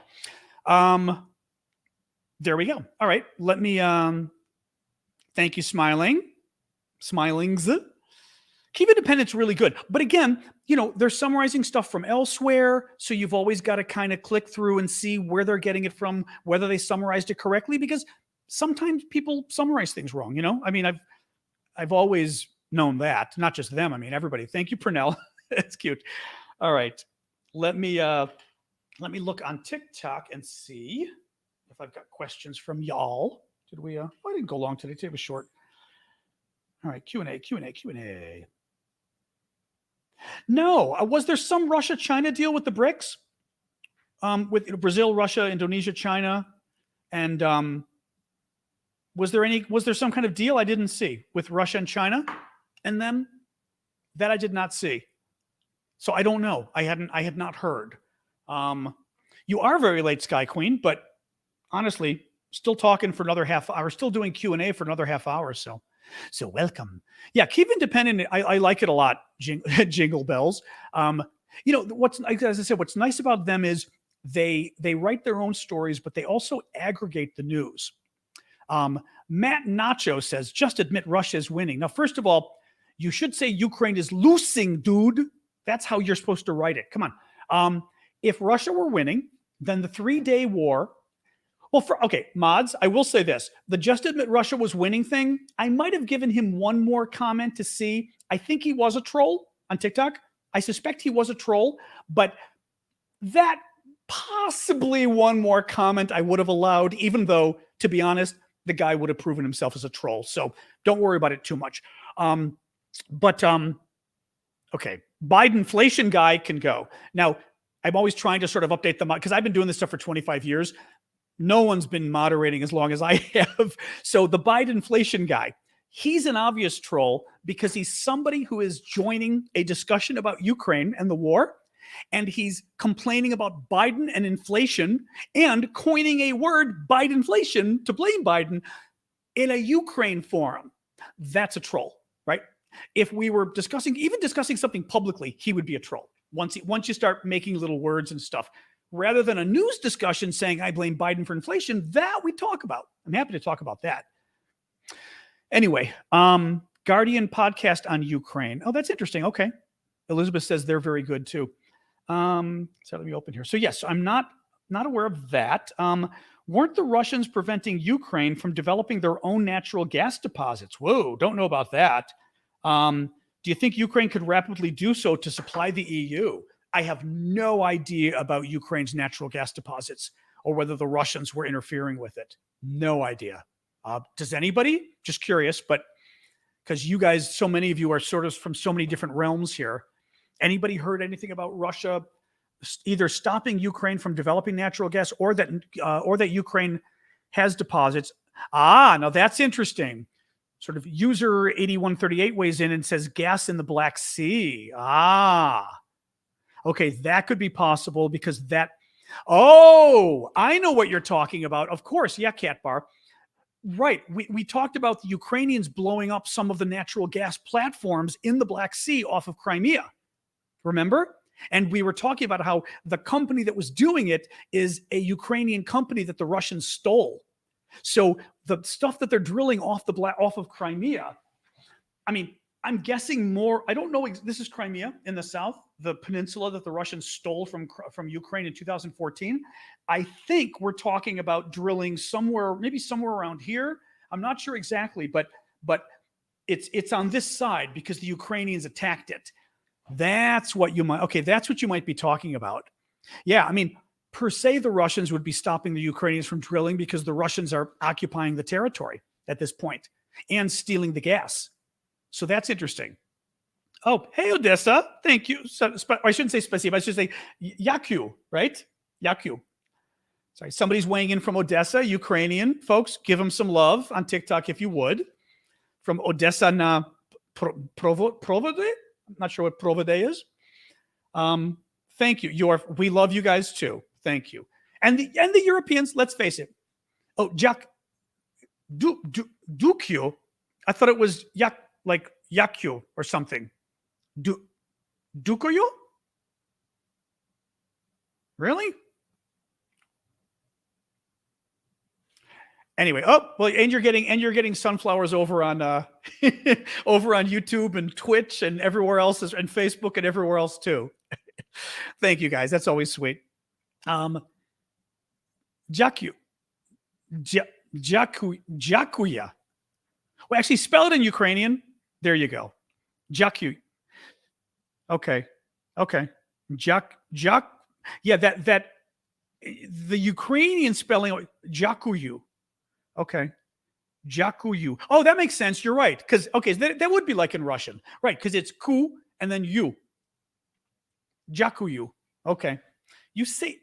There we go. All right. Let me, thank you, Smilings. Keep Independent's really good. But again, they're summarizing stuff from elsewhere. So you've always got to kind of click through and see where they're getting it from, whether they summarized it correctly, because sometimes people summarize things wrong. I mean, I've always known that, not just them. I mean, everybody. Thank you, Purnell. It's cute. All right. Let me look on TikTok and see if I've got questions from y'all. Did we, I didn't go long today. Today was short. All right. Q&A. No. Was there some Russia-China deal with the BRICS? With Brazil, Russia, Indonesia, China, and was there some kind of deal I didn't see with Russia and China and them? That I did not see. So I don't know. I had not heard. You are very late, Sky Queen, but honestly, still talking for another half hour, still doing Q&A for another half hour. So welcome. Yeah, keep independent. I like it a lot. Jingle bells. As I said, what's nice about them is they write their own stories, but they also aggregate the news. Matt Nacho says, just admit Russia is winning. Now, first of all, you should say Ukraine is losing, dude. That's how you're supposed to write it. Come on. If Russia were winning, then the 3-day war. Well, mods, I will say this. The just admit Russia was winning thing, I might have given him one more comment to see. I think he was a troll on TikTok. I suspect he was a troll, but that possibly one more comment I would have allowed, even though, to be honest, the guy would have proven himself as a troll. So don't worry about it too much. Okay. Bidenflation guy can go. Now, I'm always trying to sort of update them because I've been doing this stuff for 25 years. No one's been moderating as long as I have. So the Bidenflation guy, he's an obvious troll because he's somebody who is joining a discussion about Ukraine and the war. And he's complaining about Biden and inflation and coining a word, Bidenflation, to blame Biden in a Ukraine forum. That's a troll, right? If we were discussing something publicly, he would be a troll. Once you start making little words and stuff, rather than a news discussion saying, I blame Biden for inflation, that we talk about. I'm happy to talk about that. Anyway, Guardian podcast on Ukraine. Oh, that's interesting. Okay. Elizabeth says they're very good too. So let me open here. So yes, I'm not aware of that. Weren't the Russians preventing Ukraine from developing their own natural gas deposits? Whoa, don't know about that. Do you think Ukraine could rapidly do so to supply the EU? I have no idea about Ukraine's natural gas deposits or whether the Russians were interfering with it. No idea. Does anybody? Just curious, but because you guys, so many of you are sort of from so many different realms here. Anybody heard anything about Russia either stopping Ukraine from developing natural gas or that Ukraine has deposits? Now that's interesting. Sort of user 8138 weighs in and says gas in the Black Sea. Okay, that could be possible because I know what you're talking about. Of course, yeah, Cat Bar. Right. We talked about the Ukrainians blowing up some of the natural gas platforms in the Black Sea off of Crimea. Remember? And we were talking about how the company that was doing it is a Ukrainian company that the Russians stole. So the stuff that they're drilling off of Crimea, I mean, I'm guessing more. I don't know. This is Crimea in the south, the peninsula that the Russians stole from Ukraine in 2014. I think we're talking about drilling maybe somewhere around here. I'm not sure exactly, but it's on this side because the Ukrainians attacked it. That's what you might be talking about. Yeah, I mean, per se, the Russians would be stopping the Ukrainians from drilling because the Russians are occupying the territory at this point and stealing the gas. So that's interesting. Oh, hey, Odessa. Thank you. I shouldn't say spasiba. I should say Yaku, right? Yaku. Sorry, somebody's weighing in from Odessa, Ukrainian. Folks, give them some love on TikTok if you would. From Odessa na Provode? I'm not sure what Provode is. Thank you. We love you guys too. Thank you. And the Europeans, let's face it. Oh, Jack Dukyu. I thought it was like Yakyu or something. Dukuyu? Really? Anyway, and you're getting sunflowers over on over on YouTube and Twitch and everywhere else, and Facebook and everywhere else too. Thank you guys. That's always sweet. Jakuya. Well, actually, spell it in Ukrainian. There you go. Jaku. Okay. Yeah, that the Ukrainian spelling Jakuyu. Okay. Jakuyu. Oh, that makes sense. You're right. Because that would be like in Russian, right? Because it's ku and then you. Jakuyu. Okay. You say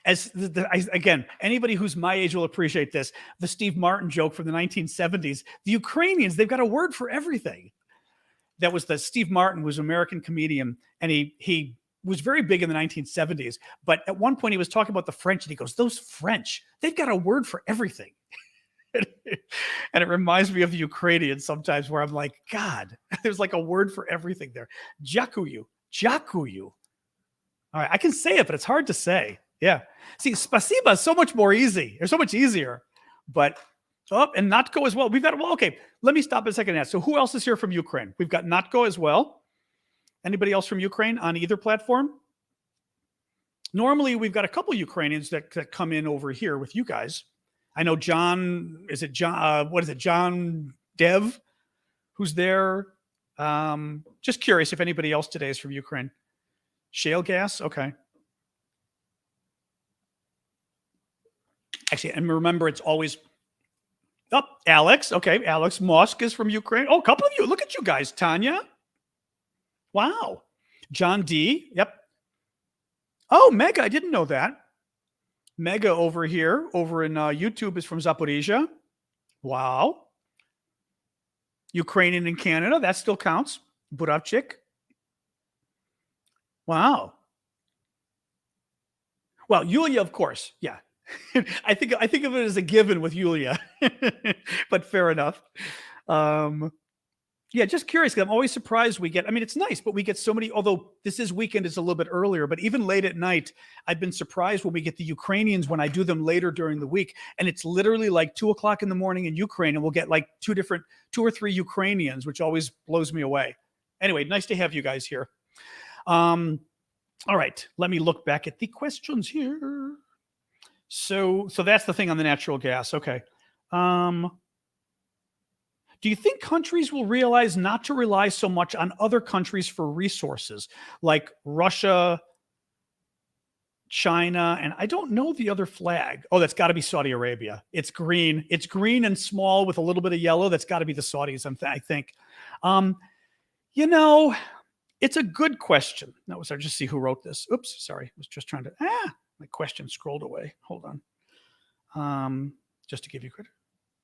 again, anybody who's my age will appreciate this. The Steve Martin joke from the 1970s. The Ukrainians, they've got a word for everything. That was Steve Martin was an American comedian, and he was very big in the 1970s. But at one point he was talking about the French, and he goes, "Those French, they've got a word for everything." And it reminds me of the Ukrainians sometimes, where I'm like, God, there's like a word for everything there. Jakuyu. All right, I can say it, but it's hard to say. Yeah. See, spasiba is so much more easy. It's so much easier. But and Natko as well. We've got okay. Let me stop a second and ask. So who else is here from Ukraine? We've got Natko as well. Anybody else from Ukraine on either platform? Normally, we've got a couple Ukrainians that come in over here with you guys. I know John. Is it John? What is it? John Dev, who's there? Just curious if anybody else today is from Ukraine. Shale gas? Okay. Actually, and remember, it's always Alex. Okay, Alex Mosk is from Ukraine. Oh, a couple of you. Look at you guys. Tanya. Wow. John D. Yep. Oh, Mega. I didn't know that. Mega over here, over in YouTube, is from Zaporizhia. Wow. Ukrainian in Canada. That still counts. Buravchik. Wow. Well, Yulia, of course. Yeah. I think of it as a given with Yulia, but fair enough. Yeah, just curious, because I'm always surprised we get, it's nice, but we get so many, although this is weekend, it's a little bit earlier, but even late at night, I've been surprised when we get the Ukrainians when I do them later during the week. And it's literally like 2:00 in the morning in Ukraine, and we'll get like two or three Ukrainians, which always blows me away. Anyway, nice to have you guys here. All right, let me look back at the questions here. So that's the thing on the natural gas. Okay. Do you think countries will realize not to rely so much on other countries for resources like Russia, China, and I don't know the other flag. Oh, that's got to be Saudi Arabia. It's green. It's green and small with a little bit of yellow. That's got to be the Saudis, I think. It's a good question. Now, I just see who wrote this. Oops, sorry. I was just trying to, my question scrolled away. Hold on. Just to give you credit.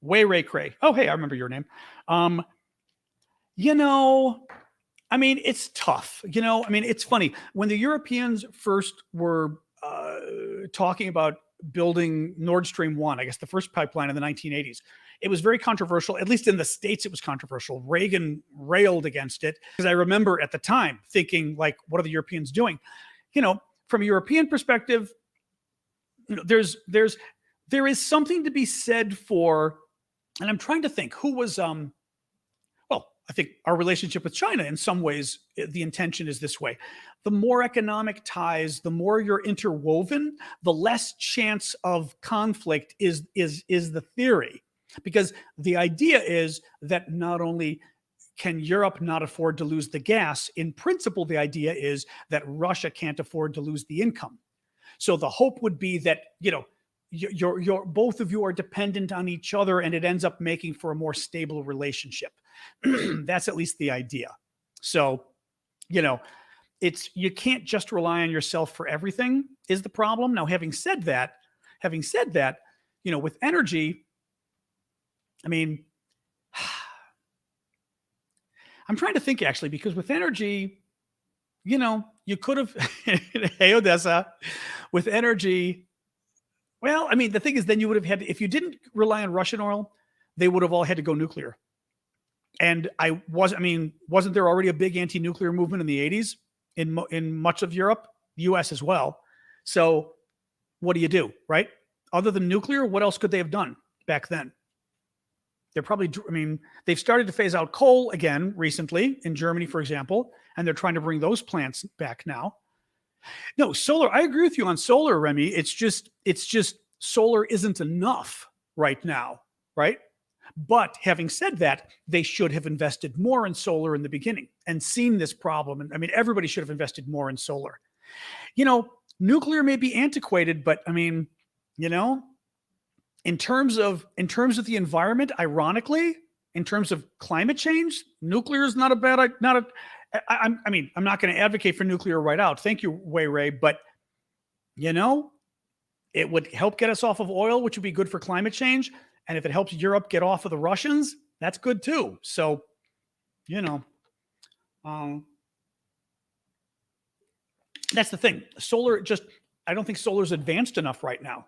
Way Ray Cray. Oh, hey, I remember your name. It's tough. It's funny. When the Europeans first were talking about building Nord Stream 1, I guess the first pipeline in the 1980s, it was very controversial. At least in the States, it was controversial. Reagan railed against it because I remember at the time thinking, like, what are the Europeans doing? From a European perspective, there is something to be said for, and I'm trying to think who was, I think our relationship with China, in some ways, the intention is this way. The more economic ties, the more you're interwoven, the less chance of conflict is the theory. Because the idea is that not only can Europe not afford to lose the gas, in principle, the idea is that Russia can't afford to lose the income. So the hope would be that, you're both of you are dependent on each other, and it ends up making for a more stable relationship. That's at least the idea. So, you know, you can't just rely on yourself for everything is the problem. Now, having said that, with energy, I mean, I'm trying to think actually, because with energy, you could have, hey, Odessa, with energy. Well, I mean, the thing is, then you would have had, if you didn't rely on Russian oil, they would have all had to go nuclear. And wasn't there already a big anti-nuclear movement in the 80s in much of Europe, the US as well? So what do you do, right? Other than nuclear, what else could they have done back then? They've started to phase out coal again recently in Germany, for example, and they're trying to bring those plants back now. No, solar, I agree with you on solar, Remy. It's just solar isn't enough right now, right? But having said that, they should have invested more in solar in the beginning and seen this problem. And everybody should have invested more in solar. Nuclear may be antiquated, but in terms of the environment, ironically, in terms of climate change, nuclear is not a bad, I'm not going to advocate for nuclear right out. Thank you, Wei Ray. But, it would help get us off of oil, which would be good for climate change. And if it helps Europe get off of the Russians, that's good too. So, that's the thing. Solar I don't think solar's advanced enough right now,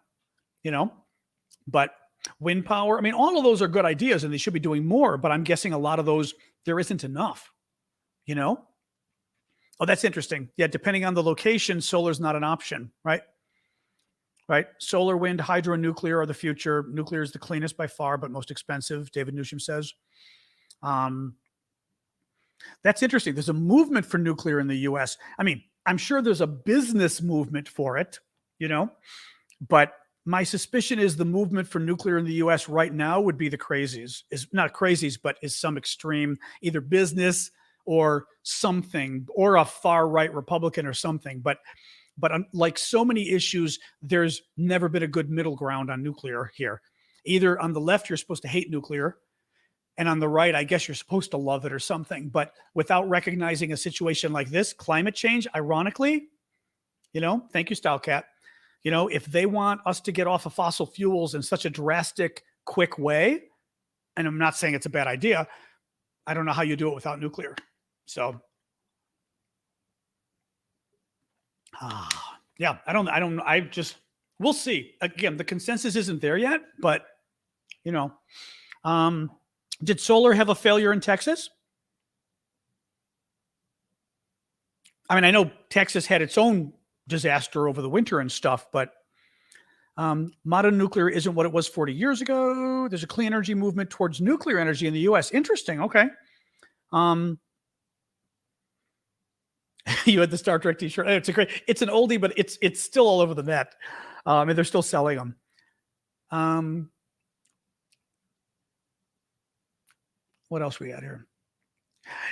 but wind power, all of those are good ideas and they should be doing more, but I'm guessing a lot of those, there isn't enough, Oh, that's interesting. Yeah. Depending on the location, solar's not an option, right? Right. Solar, wind, hydro, and nuclear are the future. Nuclear is the cleanest by far, but most expensive, David Newsham says. That's interesting. There's a movement for nuclear in the US. I'm sure there's a business movement for it, but my suspicion is the movement for nuclear in the US right now would be the crazies. Is not crazies, but is some extreme, either business or something, or a far right Republican or something. But like so many issues, there's never been a good middle ground on nuclear here. Either on the left, you're supposed to hate nuclear, and on the right, I guess you're supposed to love it or something. But without recognizing a situation like this, climate change, ironically, thank you, Stylecat. If they want us to get off of fossil fuels in such a drastic, quick way, and I'm not saying it's a bad idea, I don't know how you do it without nuclear. So, yeah, we'll see. Again, the consensus isn't there yet, but, did solar have a failure in Texas? I know Texas had its own disaster over the winter and stuff, but modern nuclear isn't what it was 40 years ago. There's a clean energy movement towards nuclear energy in the US. Interesting. Okay. You had the Star Trek t-shirt. It's an oldie, but it's still all over the net. And they're still selling them. What else we got here?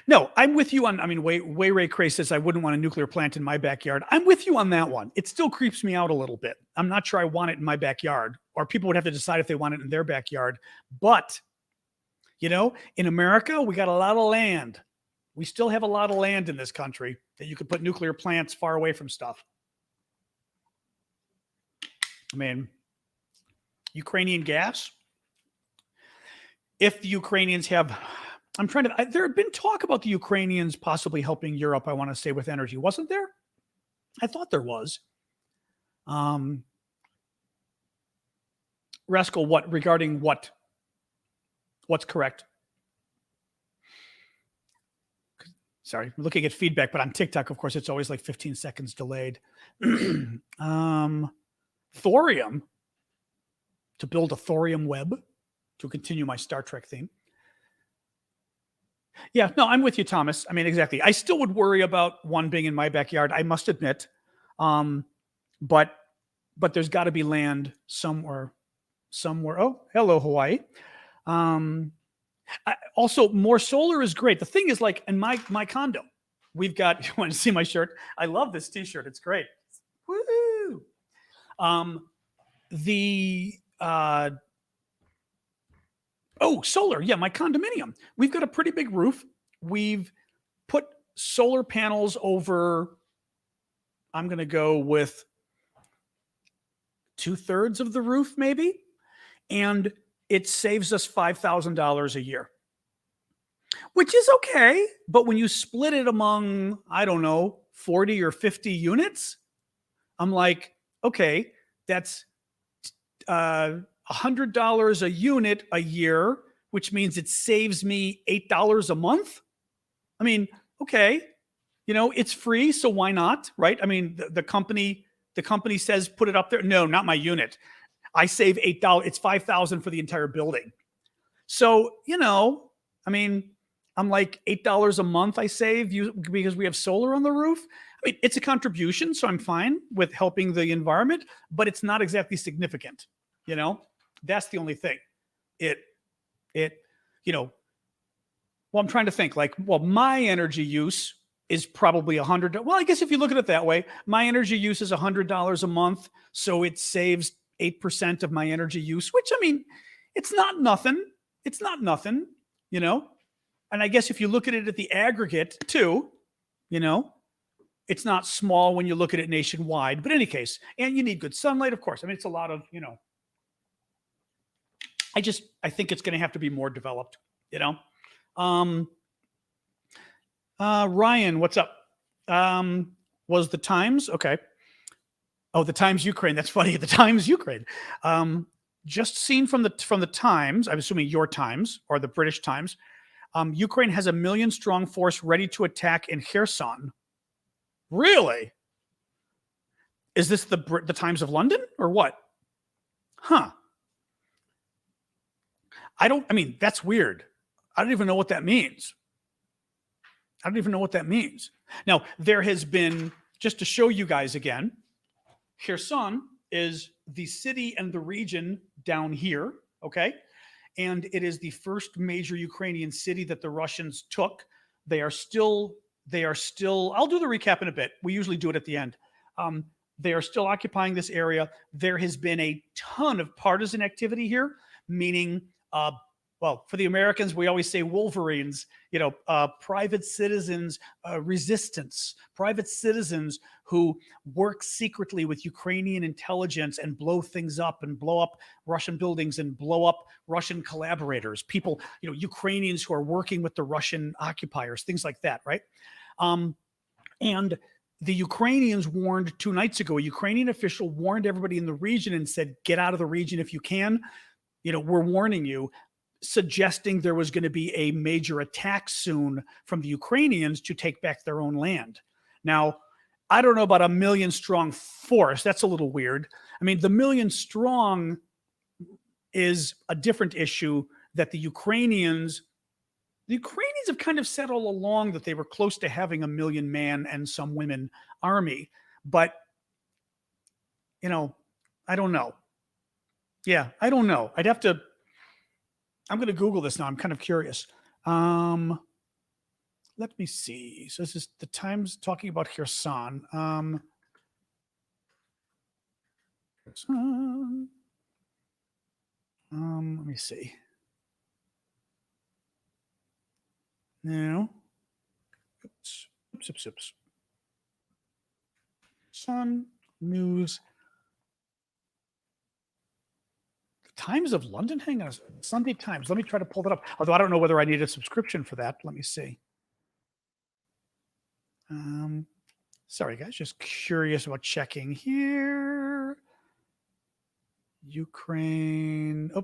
No, I'm with you on, Way Ray Cray says I wouldn't want a nuclear plant in my backyard. I'm with you on that one. It still creeps me out a little bit. I'm not sure I want it in my backyard, or people would have to decide if they want it in their backyard. But, in America, we got a lot of land. We still have a lot of land in this country that you could put nuclear plants far away from stuff. Ukrainian gas. If the Ukrainians have, there had been talk about the Ukrainians possibly helping Europe, I want to say, with energy. Wasn't there? I thought there was. Rascal, what? Regarding what? What's correct? Sorry, I'm looking at feedback, but on TikTok, of course, it's always like 15 seconds delayed. Thorium. To build a thorium web. To continue my Star Trek theme. Yeah, no, I'm with you, Thomas. Exactly. I still would worry about one being in my backyard, I must admit. But there's got to be land somewhere. Oh, hello, Hawaii. Also, more solar is great. The thing is, like, in my condo, we've got, you want to see my shirt? I love this t-shirt. It's great. Woo! Um, the solar. Yeah, my condominium. We've got a pretty big roof. We've put solar panels over. I'm going to go with 2/3 of the roof, maybe, and it saves us $5,000 a year, which is okay. But when you split it among, I don't know, 40 or 50 units, I'm like, okay, that's $100 a unit a year, which means it saves me $8 a month. I mean, okay, it's free, so why not, right? I mean, the company says put it up there. No, not my unit. I save $8. It's 5,000 for the entire building. So, I mean, I'm like $8 a month I save because we have solar on the roof. I mean, it's a contribution, so I'm fine with helping the environment, but it's not exactly significant. That's the only thing. Well, I'm trying to think my energy use is probably $100. Well, I guess if you look at it that way, my energy use is $100 a month. So it saves 8% of my energy use, which, I mean, it's not nothing. It's not nothing, and I guess if you look at it at the aggregate too, it's not small when you look at it nationwide, but in any case, and you need good sunlight, of course. I mean, it's a lot of, I think it's going to have to be more developed, Ryan, what's up? Was the Times okay? Oh, the Times Ukraine. That's funny. The Times Ukraine. Just seen from the Times. I'm assuming your Times or the British Times. Ukraine has a 1 million strong force ready to attack in Kherson. Really? Is this the Times of London or what? Huh. I mean, that's weird. I don't even know what that means. Now, there has been, just to show you guys again, Kherson is the city and the region down here, okay? And it is the first major Ukrainian city that the Russians took. They are still, I'll do the recap in a bit. We usually do it at the end. They are still occupying this area. There has been a ton of partisan activity here, meaning, well, for the Americans, we always say Wolverines, private citizens, resistance, private citizens who work secretly with Ukrainian intelligence and blow things up and blow up Russian buildings and blow up Russian collaborators, people, Ukrainians who are working with the Russian occupiers, things like that, right? And the Ukrainians warned 2 nights ago, a Ukrainian official warned everybody in the region and said, get out of the region if you can. We're warning you, suggesting there was going to be a major attack soon from the Ukrainians to take back their own land. Now, I don't know about a 1 million strong force. That's a little weird. I mean, the 1 million strong is a different issue that the Ukrainians have kind of said all along that they were close to having a 1 million man and some women army. But, I don't know. Yeah, I don't know. I'm going to Google this now. I'm kind of curious. Let me see. So this is the Times talking about Kherson. Let me see. No. Oops. Sun News. Times of London? Hang on. Sunday Times. Let me try to pull that up. Although I don't know whether I need a subscription for that. Let me see. Sorry, guys. Just curious about checking here. Ukraine. Oh,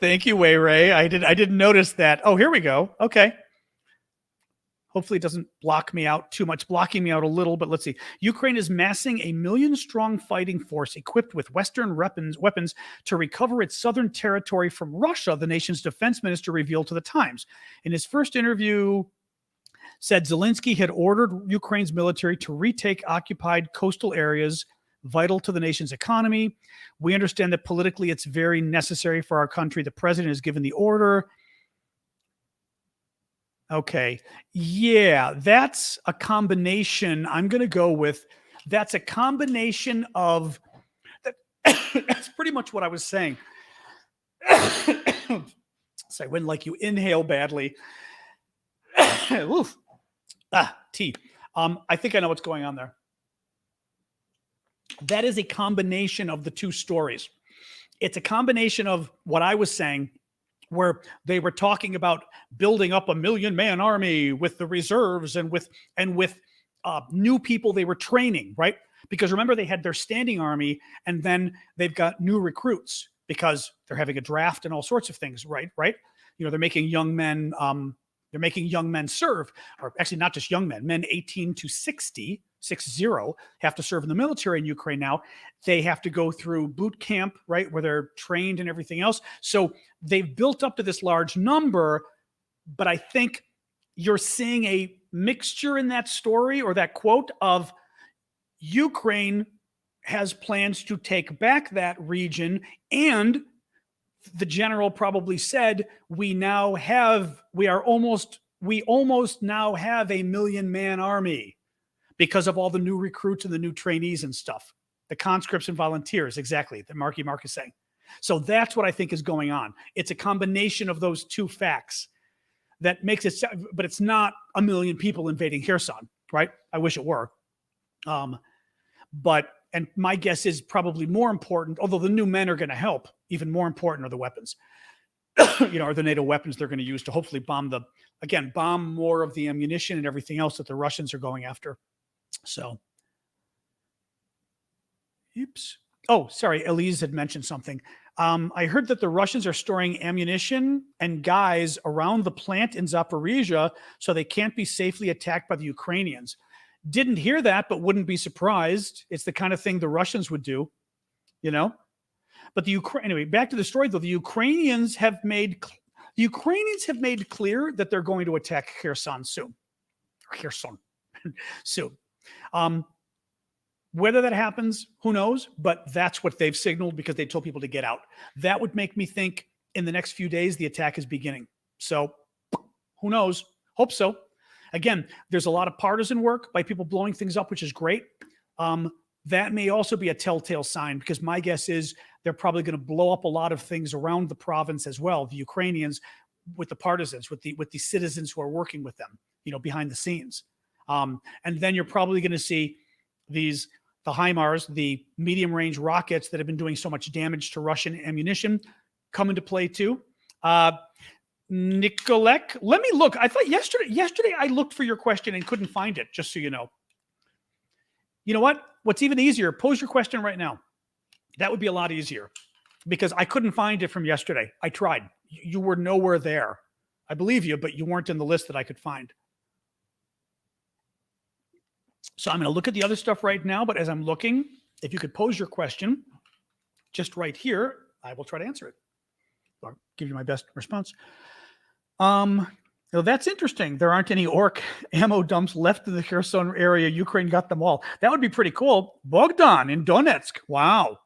thank you, Wei Ray. I didn't notice that. Oh, here we go. Okay. Hopefully it doesn't block me out too much, blocking me out a little, but let's see. Ukraine is massing a 1 million strong fighting force equipped with Western weapons to recover its southern territory from Russia, the nation's defense minister revealed to the Times. In his first interview, said Zelensky had ordered Ukraine's military to retake occupied coastal areas vital to the nation's economy. We understand that politically it's very necessary for our country. The president has given the order. Okay. Yeah, that's a combination. I'm going to go with that's a combination of That's pretty much what I was saying. So when like you inhale badly. Oof. Tea. I think I know what's going on there. That is a combination of the two stories. It's a combination of what I was saying, where they were talking about building up a 1,000,000-man army with the reserves and with new people they were training, right? Because remember, they had their standing army, and then they've got new recruits because they're having a draft and all sorts of things, right? Right? You know, they're making young men. They're making young men serve, or actually not just young men 18 to 60 have to serve in the military in Ukraine now. They have to go through boot camp, right, where they're trained and everything else. So they've built up to this large number, but I think you're seeing a mixture in that story or that quote of Ukraine has plans to take back that region, and the general probably said, we almost now have a 1,000,000-man army because of all the new recruits and the new trainees and stuff, the conscripts and volunteers, exactly, that Marky Mark is saying. So that's what I think is going on. It's a combination of those two facts that makes it, but it's not 1,000,000 people invading Kherson, right? I wish it were. And my guess is probably more important, although the new men are going to help, even more important are the weapons, are the NATO weapons they're going to use to hopefully bomb more of the ammunition and everything else that the Russians are going after. So, oops. Oh, sorry. Elise had mentioned something. I heard that the Russians are storing ammunition and guys around the plant in Zaporizhia so they can't be safely attacked by the Ukrainians. Didn't hear that, but wouldn't be surprised. It's the kind of thing the Russians would do, But anyway, back to the story though. The Ukrainians have made clear that they're going to attack Kherson soon. Whether that happens, who knows? But that's what they've signaled because they told people to get out. That would make me think in the next few days the attack is beginning. So who knows? Hope so. Again, there's a lot of partisan work by people blowing things up, which is great. That may also be a telltale sign because my guess is they're probably going to blow up a lot of things around the province as well. The Ukrainians with the partisans, with the citizens who are working with them, behind the scenes. And then you're probably going to see the HIMARS, the medium-range rockets that have been doing so much damage to Russian ammunition, come into play too. Nicolek, let me look. I thought yesterday I looked for your question and couldn't find it, just so you know. You know what? What's even easier, pose your question right now. That would be a lot easier because I couldn't find it from yesterday. I tried. You were nowhere there. I believe you, but you weren't in the list that I could find. So I'm going to look at the other stuff right now, but as I'm looking, if you could pose your question just right here, I will try to answer it. I'll give you my best response. That's interesting. There aren't any orc ammo dumps left in the Kherson area. Ukraine got them all. That would be pretty cool. Bogdan in Donetsk. Wow.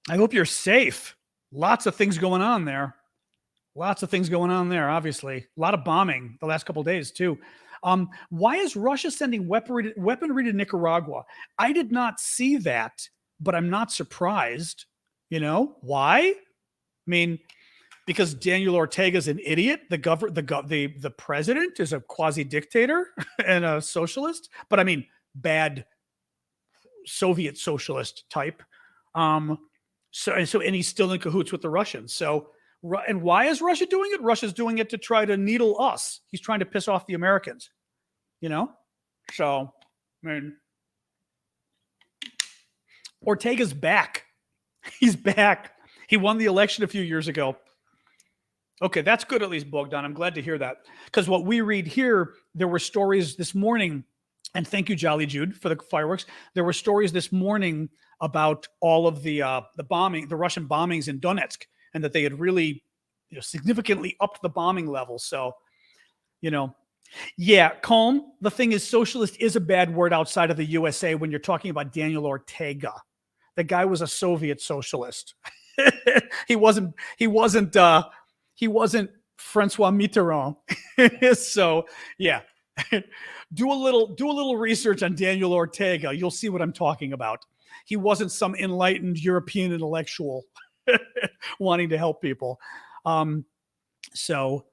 I hope you're safe. Lots of things going on there. Obviously. A lot of bombing the last couple of days, too. Why is Russia sending weaponry to Nicaragua? I did not see that, but I'm not surprised. Why? I mean, because Daniel Ortega's an idiot. The president is a quasi-dictator and a socialist, but I mean, bad Soviet socialist type. And he's still in cahoots with the Russians. So, and why is Russia doing it? Russia's doing it to try to needle us. He's trying to piss off the Americans, So, I mean, Ortega's back. He's back. He won the election a few years ago. Okay, that's good at least, Bogdan. I'm glad to hear that. Because what we read here, there were stories this morning, and thank you, Jolly Jude, for the fireworks. There were stories this morning about all of the Russian bombings in Donetsk, and that they had really significantly upped the bombing level. So, yeah, calm. The thing is, socialist is a bad word outside of the USA when you're talking about Daniel Ortega. The guy was a Soviet socialist. He wasn't Francois Mitterrand. So yeah, do a little research on Daniel Ortega. You'll see what I'm talking about. He wasn't some enlightened European intellectual wanting to help people. So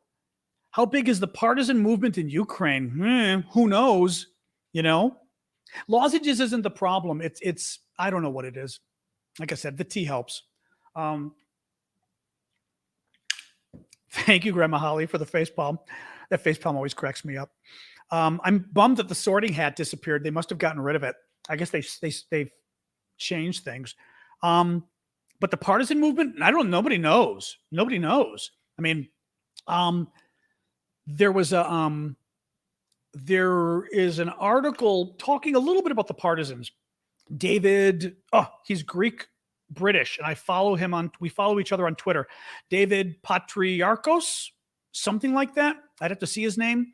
how big is the partisan movement in Ukraine? Who knows? Lozenges isn't the problem. It's I don't know what it is. Like I said, the tea helps. Thank you, Grandma Holly, for the facepalm. That facepalm always cracks me up. I'm bummed that the Sorting Hat disappeared. They must have gotten rid of it. I guess they've changed things. But the partisan movement, I don't. Nobody knows. Nobody knows. I mean, there is an article talking a little bit about the partisans. David, he's Greek British, and we follow each other on Twitter. David Patriarchos, something like that. I'd have to see his name,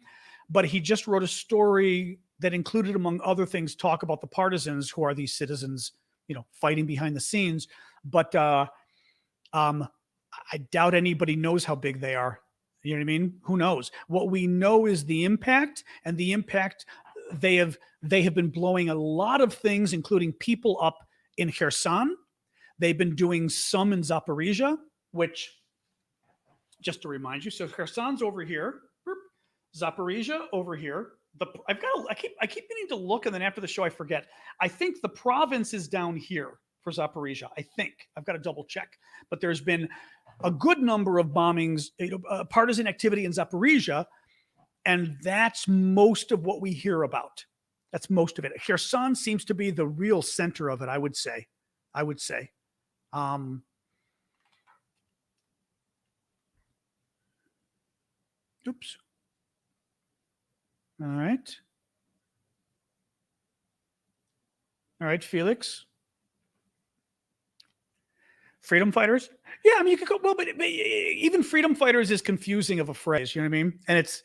but he just wrote a story that included, among other things, talk about the partisans, who are these citizens, fighting behind the scenes. But I doubt anybody knows how big they are. You know what I mean? Who knows? What we know is the impact, and the impact they have been blowing a lot of things, including people up in Kherson. They've been doing some in Zaporizhia, which, just to remind you, so Kherson's over here, Zaporizhia over here. I keep meaning to look, and then after the show I forget. I think the province is down here for Zaporizhia. I think I've got to double check, but there's been a good number of bombings, partisan activity in Zaporizhia, and that's most of what we hear about. That's most of it. Kherson seems to be the real center of it, I would say. Oops. All right, Felix. Freedom fighters? Yeah, I mean, you could go, well, but even freedom fighters is confusing of a phrase, you know what I mean? And it's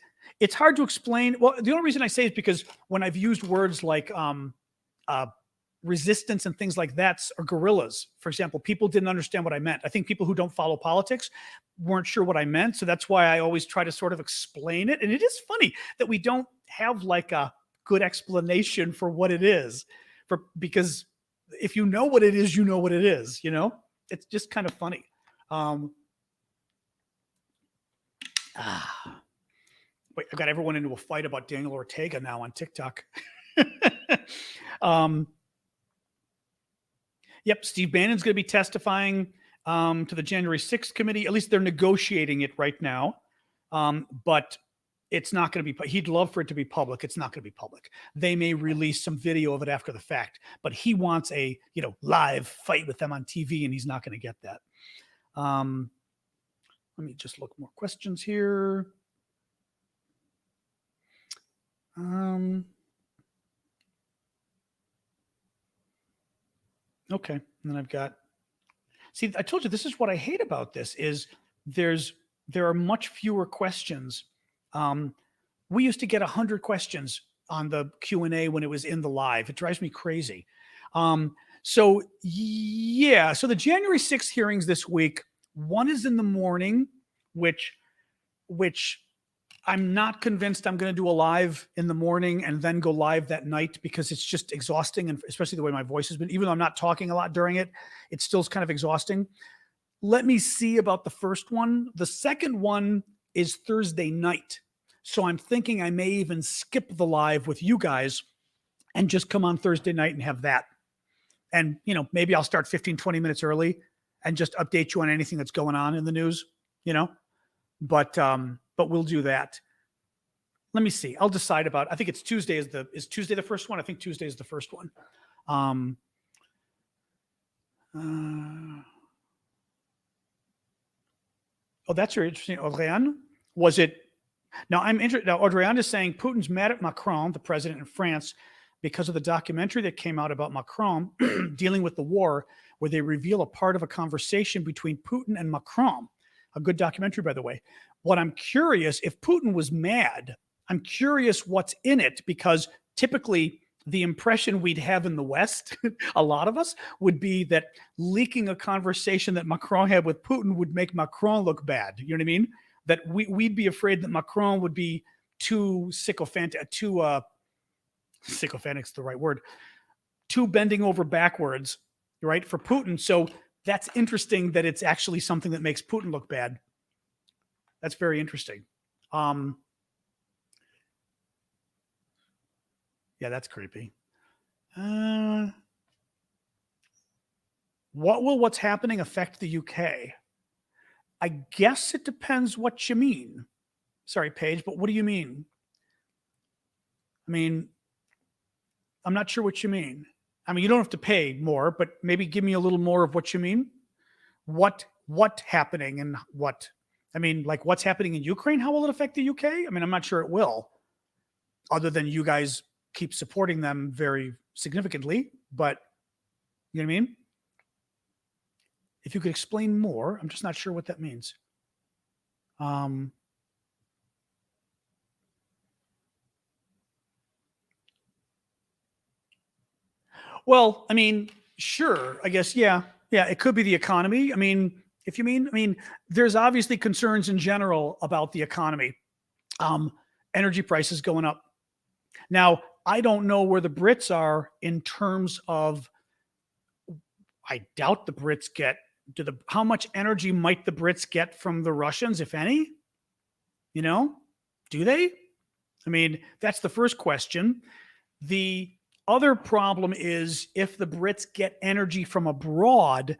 hard to explain. Well, the only reason I say it is because when I've used words like resistance and things like that, or guerrillas, for example, people didn't understand what I meant. I think people who don't follow politics weren't sure what I meant. So that's why I always try to sort of explain it. And it is funny that we don't have like a good explanation for what it is, because if you know what it is, you know what it is, It's just kind of funny. Wait, I've got everyone into a fight about Daniel Ortega now on TikTok. Yep, Steve Bannon's going to be testifying to the January 6th committee. At least they're negotiating it right now. But it's not going to be, he'd love for it to be public. It's not going to be public. They may release some video of it after the fact, but he wants a, live fight with them on TV, and he's not going to get that. Let me just look more questions here. Okay. And then I've got, see, I told you, this is what I hate about this is there are much fewer questions. We used to get 100 questions on the Q&A when it was in the live. It drives me crazy. So the January 6th hearings this week, one is in the morning, which I'm not convinced I'm going to do a live in the morning and then go live that night, because it's just exhausting. And especially the way my voice has been, even though I'm not talking a lot during it, it still is kind of exhausting. Let me see about the first one. The second one is Thursday night. So I'm thinking I may even skip the live with you guys and just come on Thursday night and have that. And, maybe I'll start 15, 20 minutes early and just update you on anything that's going on in the news, but we'll do that. Let me see. I'll decide about, I think it's Tuesday is Tuesday the first one? I think Tuesday is the first one. That's very interesting. Audrey-Anne, was it? Now I'm interested. Now Audrey-Anne is saying Putin's mad at Macron, the president in France, because of the documentary that came out about Macron dealing with the war, where they reveal a part of a conversation between Putin and Macron. A good documentary, by the way. What I'm curious, if Putin was mad, I'm curious what's in it, because typically the impression we'd have in the West, a lot of us, would be that leaking a conversation that Macron had with Putin would make Macron look bad. You know what I mean? That we'd be afraid that Macron would be too sycophantic, sycophantic's the right word, two bending over backwards, right, for Putin. So that's interesting that it's actually something that makes Putin look bad. That's very interesting. Yeah, that's creepy. What will what's happening affect the UK? I guess it depends what you mean. Sorry, Paige, but what do you mean? I mean, I'm not sure what you mean. I mean, you don't have to pay more, but maybe give me a little more of what you mean. What happening and what? I mean, like what's happening in Ukraine? How will it affect the UK? I mean, I'm not sure it will, other than you guys keep supporting them very significantly. But you know what I mean? If you could explain more, I'm just not sure what that means. Well, I mean, sure. I guess, yeah. Yeah, it could be the economy. I mean, if you mean, I mean, there's obviously concerns in general about the economy. Um, Energy prices going up. Now, I don't know where the Brits are in terms of, I doubt the Brits get how much energy might the Brits get from the Russians, if any? You know, do they? I mean, that's the first question. The other problem is if the Brits get energy from abroad,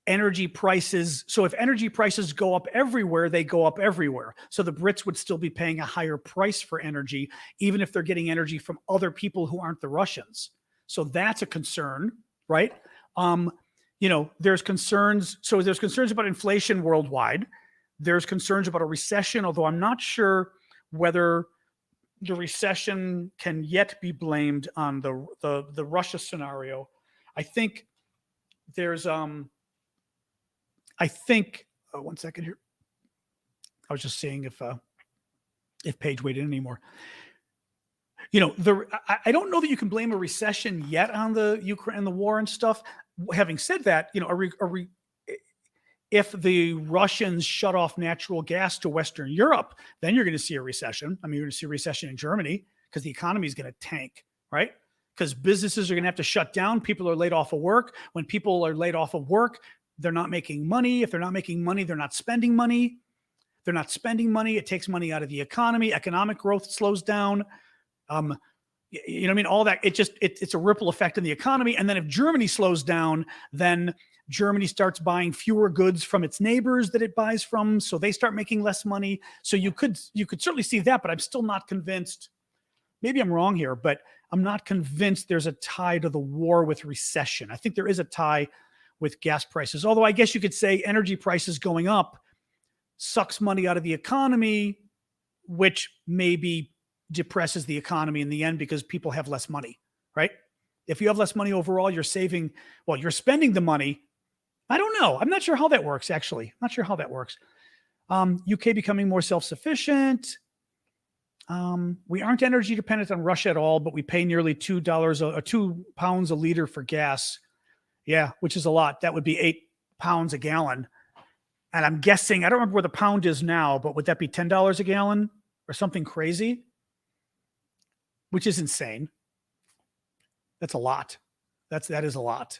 energy prices. So if energy prices go up everywhere, they go up everywhere. So the Brits would still be paying a higher price for energy, even if they're getting energy from other people who aren't the Russians. So that's a concern, right? There's concerns. So there's concerns about inflation worldwide. There's concerns about a recession, although I'm not sure whether the recession can yet be blamed on the Russia scenario. I think there's one second here. I was just seeing if Paige weighed in anymore. I don't know that you can blame a recession yet on the Ukraine and the war and stuff. Having said that, if the Russians shut off natural gas to Western Europe, then you're going to see a recession. I mean, you're going to see a recession in Germany because the economy is going to tank, right? Because businesses are going to have to shut down. People are laid off of work. When people are laid off of work, they're not making money. If they're not making money, they're not spending money. They're not spending money. It takes money out of the economy. Economic growth slows down. You know what I mean? All that, it's a ripple effect in the economy. And then if Germany slows down, then Germany starts buying fewer goods from its neighbors that it buys from. So they start making less money. So you could certainly see that, but I'm still not convinced. Maybe I'm wrong here, but I'm not convinced there's a tie to the war with recession. I think there is a tie with gas prices. Although I guess you could say energy prices going up sucks money out of the economy, which maybe depresses the economy in the end because people have less money, right? If you have less money overall, you're spending the money. I don't know. I'm not sure how that works, actually. I'm not sure how that works. UK becoming more self-sufficient. We aren't energy dependent on Russia at all, but we pay nearly £2 a liter for gas. Yeah, which is a lot. That would be £8 a gallon. And I'm guessing, I don't remember where the pound is now, but would that be $10 a gallon or something crazy? Which is insane. That's a lot. That is a lot.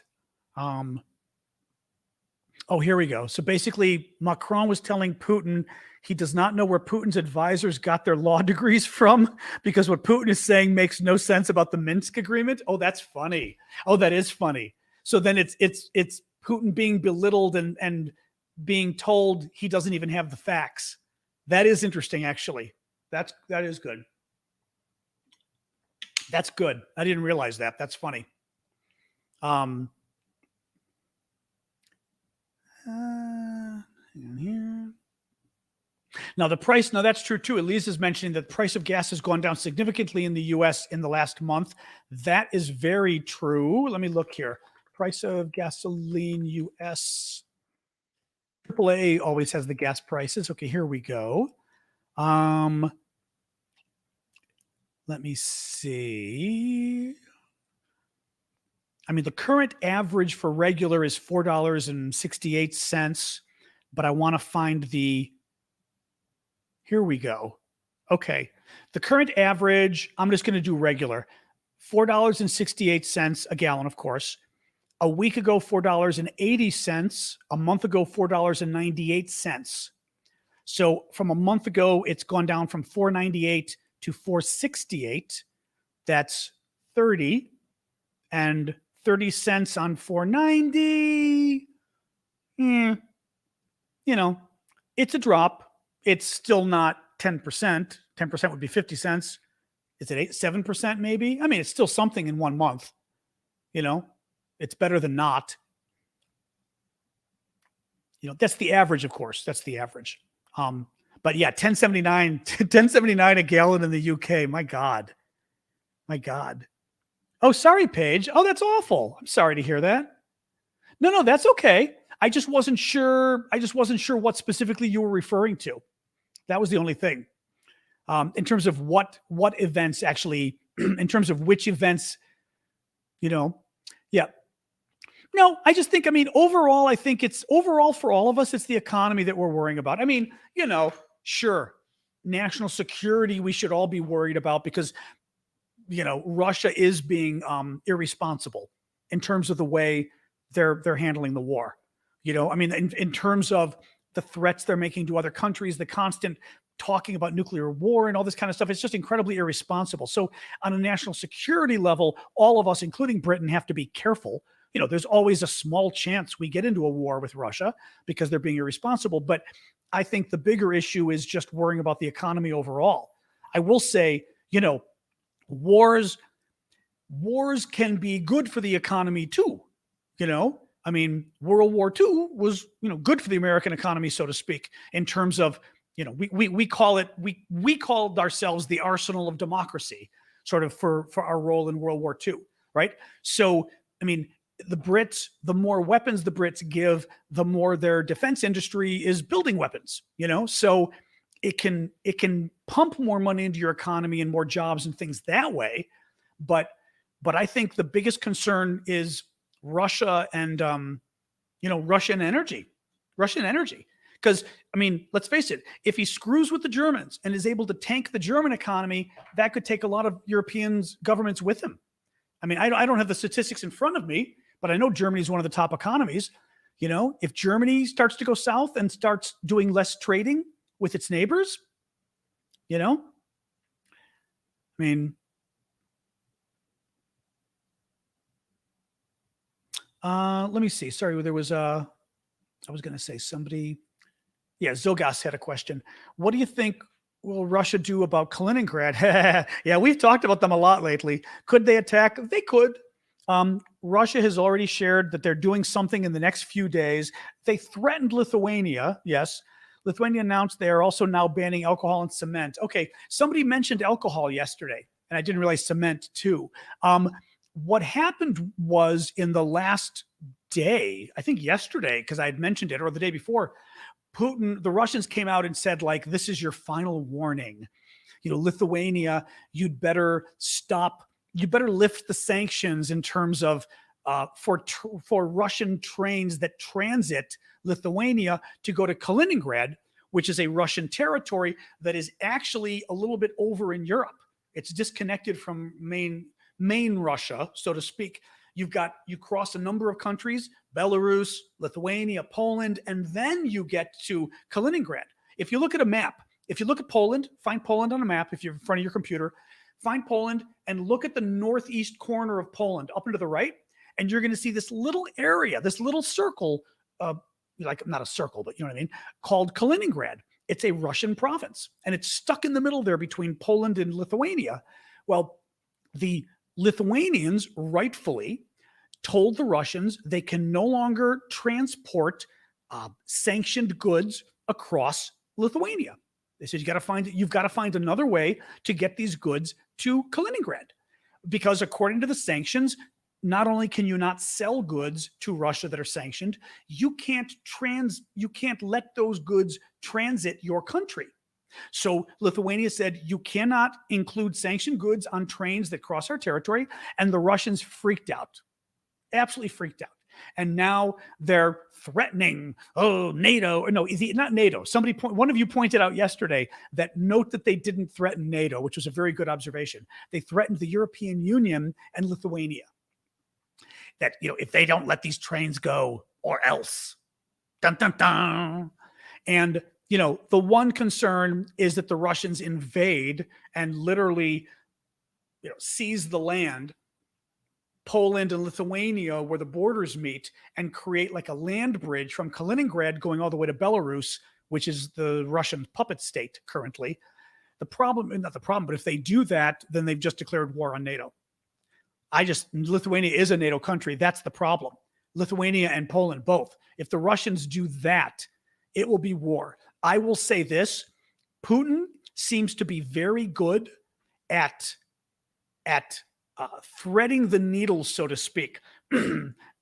Here we go. So basically, Macron was telling Putin he does not know where Putin's advisors got their law degrees from because what Putin is saying makes no sense about the Minsk agreement. Oh, that's funny. Oh, that is funny. So then it's Putin being belittled and being told he doesn't even have the facts. That is interesting, actually. That is good. That's good. I didn't realize that. That's funny. Hang on here. Now that's true too. Elise is mentioning that the price of gas has gone down significantly in the US in the last month. That is very true. Let me look here. Price of gasoline US. AAA always has the gas prices. Okay, here we go. Let me see. I mean, the current average for regular is $4.68, but I want to find here we go. Okay. The current average, I'm just going to do regular. $4.68 a gallon, of course. A week ago, $4.80. A month ago, $4.98. So from a month ago, it's gone down from $4.98 to $4.68. That's 30, and 30 cents on $4.90. You know, it's a drop. It's still not 10%. 10% would be 50 cents. Is it 7% maybe? I mean, it's still something in 1 month. It's better than not. That's the average, of course. That's the average. But yeah, 10.79 a gallon in the UK. My God. Oh, sorry, Paige. Oh, that's awful. I'm sorry to hear that. No, that's okay. I just wasn't sure what specifically you were referring to. That was the only thing. In terms of what events actually, in terms of which events, yeah. No, I just think, overall, I think overall for all of us, it's the economy that we're worrying about. Sure, national security, we should all be worried about because, Russia is being irresponsible in terms of the way they're handling the war. In terms of the threats they're making to other countries, the constant talking about nuclear war and all this kind of stuff, it's just incredibly irresponsible. So on a national security level, all of us, including Britain, have to be careful. There's always a small chance we get into a war with Russia because they're being irresponsible. But I think the bigger issue is just worrying about the economy overall. I will say, wars can be good for the economy too. World War II was, good for the American economy, so to speak, in terms of, we called ourselves the arsenal of democracy, sort of for our role in World War II, right? So, the Brits, the more weapons the Brits give, the more their defense industry is building weapons, so it can pump more money into your economy and more jobs and things that way. But I think the biggest concern is Russian energy. Because, let's face it, if he screws with the Germans and is able to tank the German economy, that could take a lot of Europeans' governments with him. I don't have the statistics in front of me, but I know Germany is one of the top economies. If Germany starts to go south and starts doing less trading with its neighbors, let me see. Sorry, there was I was going to say somebody. Yeah, Zogas had a question. What do you think will Russia do about Kaliningrad? Yeah, we've talked about them a lot lately. Could they attack? They could. Russia has already shared that they're doing something in the next few days. They threatened Lithuania. Yes. Lithuania announced they are also now banning alcohol and cement. Okay, somebody mentioned alcohol yesterday, and I didn't realize cement too. What happened was in the last day, I think yesterday, because I had mentioned it, or the day before, the Russians came out and said, this is your final warning. Lithuania, you'd better lift the sanctions in terms of for Russian trains that transit Lithuania to go to Kaliningrad, which is a Russian territory that is actually a little bit over in Europe. It's disconnected from main Russia, so to speak. You cross a number of countries, Belarus, Lithuania, Poland, and then you get to Kaliningrad. If you look at a map, if you look at Poland, find Poland on a map, if you're in front of your computer, find Poland and look at the northeast corner of Poland up and to the right, and you're going to see this little area, this little circle, not a circle, but you know what I mean, called Kaliningrad. It's a Russian province, and it's stuck in the middle there between Poland and Lithuania. Well, the Lithuanians rightfully told the Russians they can no longer transport sanctioned goods across Lithuania. They said, you've got to find another way to get these goods to Kaliningrad, because according to the sanctions, not only can you not sell goods to Russia that are sanctioned, you can't let those goods transit your country. So Lithuania said, you cannot include sanctioned goods on trains that cross our territory. And the Russians freaked out, absolutely freaked out. And now they're threatening, oh, NATO. No, not NATO. One of you pointed out yesterday that note that they didn't threaten NATO, which was a very good observation. They threatened the European Union and Lithuania. That, if they don't let these trains go, or else. Dun, dun, dun. And, the one concern is that the Russians invade and literally, seize the land, Poland and Lithuania, where the borders meet, and create like a land bridge from Kaliningrad going all the way to Belarus, which is the Russian puppet state currently. Not the problem, but if they do that, then they've just declared war on NATO. Lithuania is a NATO country. That's the problem. Lithuania and Poland, both. If the Russians do that, it will be war. I will say this. Putin seems to be very good at threading the needle, so to speak.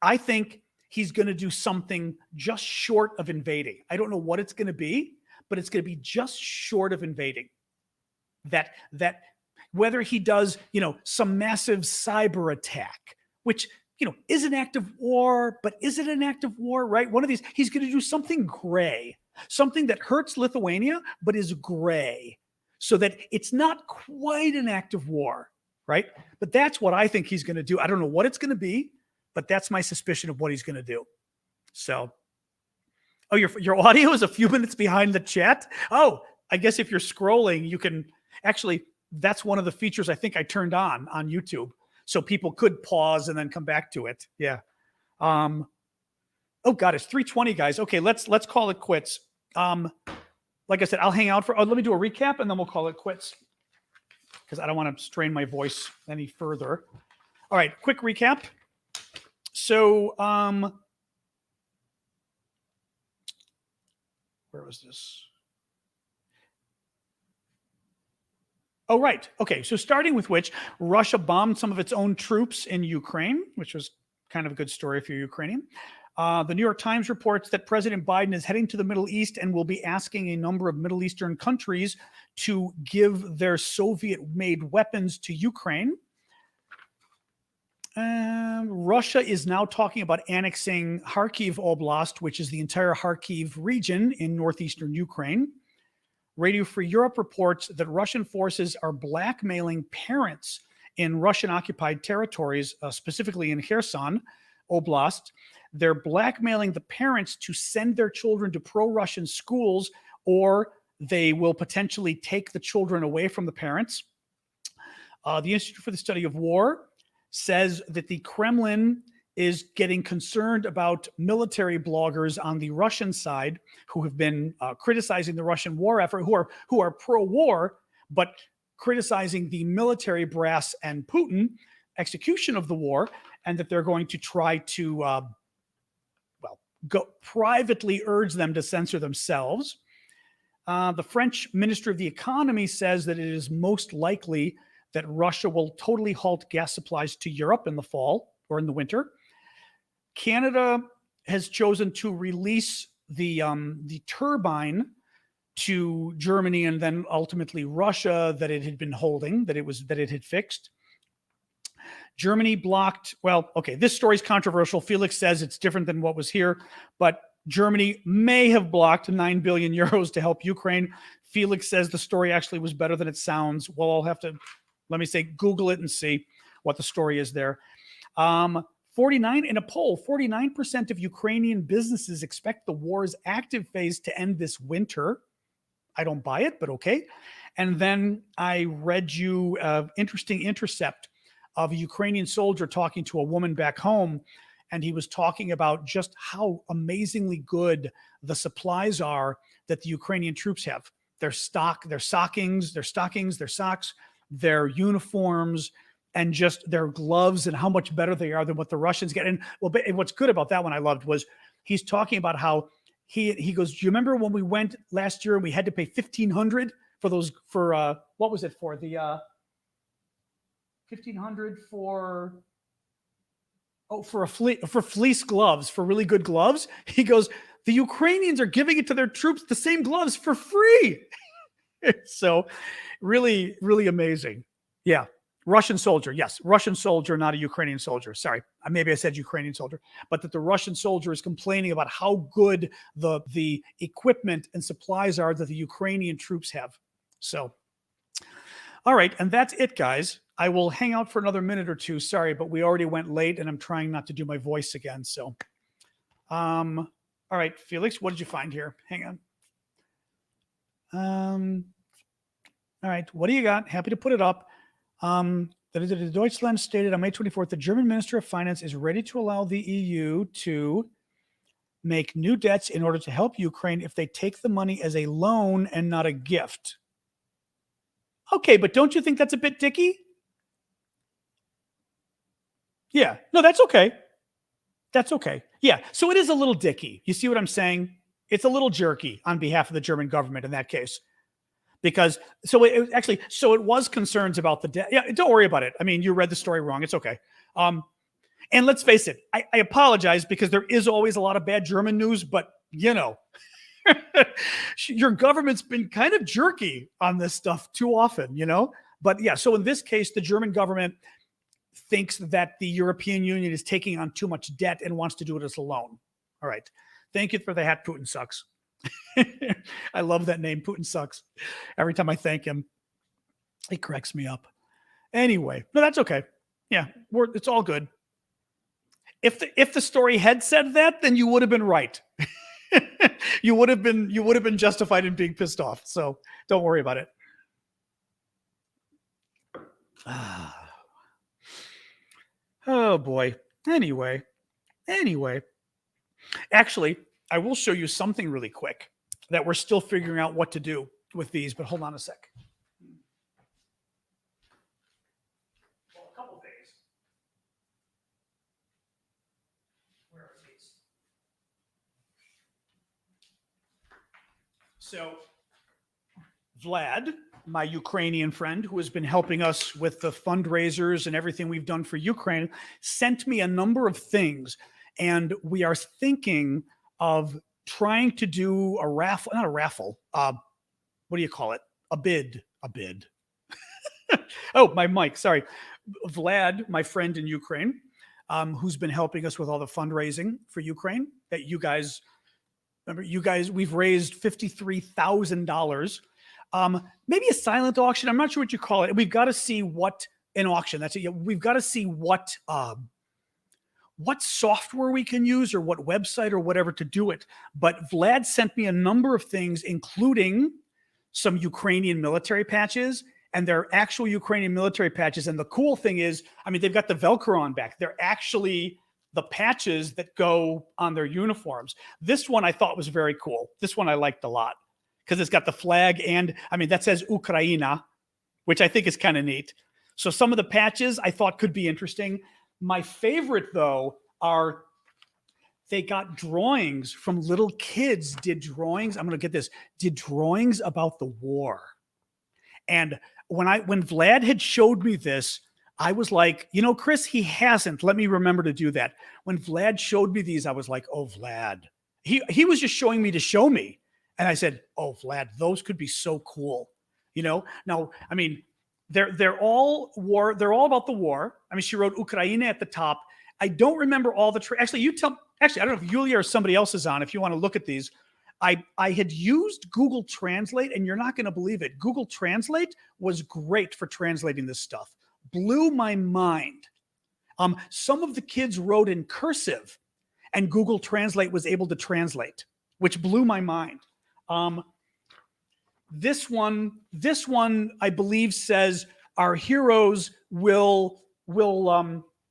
I think he's going to do something just short of invading. I don't know what it's going to be, but it's going to be just short of invading. That whether he does, some massive cyber attack, which, is an act of war, but is it an act of war, right? One of these, he's going to do something gray, something that hurts Lithuania, but is gray, so that it's not quite an act of war, right? But that's what I think he's going to do. I don't know what it's going to be, but that's my suspicion of what he's going to do. So, oh, your audio is a few minutes behind the chat. Oh, I guess if you're scrolling, you can actually, that's one of the features I think I turned on YouTube. So people could pause and then come back to it. Yeah. Oh God, it's 3:20, guys. Okay, let's call it quits. Like I said, I'll hang out let me do a recap and then we'll call it quits, because I don't want to strain my voice any further. All right, quick recap. So, where was this? Oh, right. Okay, so starting with which, Russia bombed some of its own troops in Ukraine, which was kind of a good story if you're Ukrainian. The New York Times reports that President Biden is heading to the Middle East and will be asking a number of Middle Eastern countries to give their Soviet-made weapons to Ukraine. Russia is now talking about annexing Kharkiv Oblast, which is the entire Kharkiv region in northeastern Ukraine. Radio Free Europe reports that Russian forces are blackmailing parents in Russian-occupied territories, specifically in Kherson Oblast. They're blackmailing the parents to send their children to pro-Russian schools, or they will potentially take the children away from the parents. The Institute for the Study of War says that the Kremlin is getting concerned about military bloggers on the Russian side who have been criticizing the Russian war effort, who are pro-war, but criticizing the military brass and Putin execution of the war, and that they're going to try to go privately urge them to censor themselves. The French Minister of the Economy says that it is most likely that Russia will totally halt gas supplies to Europe in the fall or in the winter. Canada has chosen to release the turbine to Germany and then ultimately Russia that it had been holding, that it had fixed. Germany blocked, this story is controversial. Felix says it's different than what was here, but Germany may have blocked 9 billion euros to help Ukraine. Felix says the story actually was better than it sounds. Well, I'll have to, Google it and see what the story is there. 49% of Ukrainian businesses expect the war's active phase to end this winter. I don't buy it, but okay. And then I read you an interesting intercept of a Ukrainian soldier talking to a woman back home, and he was talking about just how amazingly good the supplies are that the Ukrainian troops have. Their stockings, their socks, their uniforms, and just their gloves, and how much better they are than what the Russians get. And what's good about that one I loved was he's talking about how he goes, do you remember when we went last year and we had to pay $1,500 for those, what was it for? The $1,500 for fleece gloves, for really good gloves. He goes, the Ukrainians are giving it to their troops, the same gloves, for free. So really, really amazing. Yeah. Russian soldier, yes, Russian soldier, not a Ukrainian soldier. Sorry, maybe I said Ukrainian soldier, but that the Russian soldier is complaining about how good the equipment and supplies are that the Ukrainian troops have. So, all right, and that's it, guys. I will hang out for another minute or two. Sorry, but we already went late, and I'm trying not to do my voice again. So, all right, Felix, what did you find here? Hang on. All right, what do you got? Happy to put it up. The Deutschland stated on May 24th, the German Minister of Finance is ready to allow the EU to make new debts in order to help Ukraine if they take the money as a loan and not a gift. Okay, but don't you think that's a bit dicky? Yeah, no, that's okay. That's okay. Yeah, so it is a little dicky. You see what I'm saying? It's a little jerky on behalf of the German government in that case. Because it was concerns about the debt. Yeah, don't worry about it. I mean, you read the story wrong. It's okay. And let's face it, I apologize because there is always a lot of bad German news, but you know, your government's been kind of jerky on this stuff too often, you know? But yeah, so in this case, the German government thinks that the European Union is taking on too much debt and wants to do it as a loan. All right. Thank you for the hat. Putin sucks. I love that name. Putin sucks. Every time I thank him, it cracks me up. Anyway, no, that's okay. Yeah, it's all good. If the story had said that, then you would have been right. you would have been justified in being pissed off. So don't worry about it. Oh boy. Anyway, actually, I will show you something really quick that we're still figuring out what to do with these, but hold on a sec. Well, a couple things. Where are these? So, Vlad, my Ukrainian friend, who has been helping us with the fundraisers and everything we've done for Ukraine, sent me a number of things, and we are thinking of trying to do a raffle, not a raffle. What do you call it? A bid. Oh, my mic. Sorry. Vlad, my friend in Ukraine, who's been helping us with all the fundraising for Ukraine that you guys, remember, we've raised $53,000. Maybe a silent auction. I'm not sure what you call it. We've got to see what an auction. That's it. We've got to see what software we can use or what website or whatever to do it. But Vlad sent me a number of things, including some Ukrainian military patches, and they're actual Ukrainian military patches. And the cool thing is, I mean, they've got the Velcro on back. They're actually the patches that go on their uniforms. This one I thought was very cool. This one I liked a lot because it's got the flag and, I mean, that says Ukraina, which I think is kind of neat. So some of the patches I thought could be interesting. My favorite, though, are they got drawings from little kids, did drawings. I'm going to get this, did drawings about the war. And when Vlad had showed me this, I was like, you know, Chris, he hasn't. Let me remember to do that. When Vlad showed me these, I was like, oh, Vlad. He was just showing me to show me. And I said, oh, Vlad, those could be so cool. You know, now, I mean, they're all about the war. I mean, she wrote Ukraina at the top. I don't remember all the actually, I don't know if Yulia or somebody else is on if you want to look at these. I had used Google Translate, and you're not going to believe it. Google Translate was great for translating this stuff. Blew my mind. Some of the kids wrote in cursive, and Google Translate was able to translate, which blew my mind. This one, I believe says our heroes will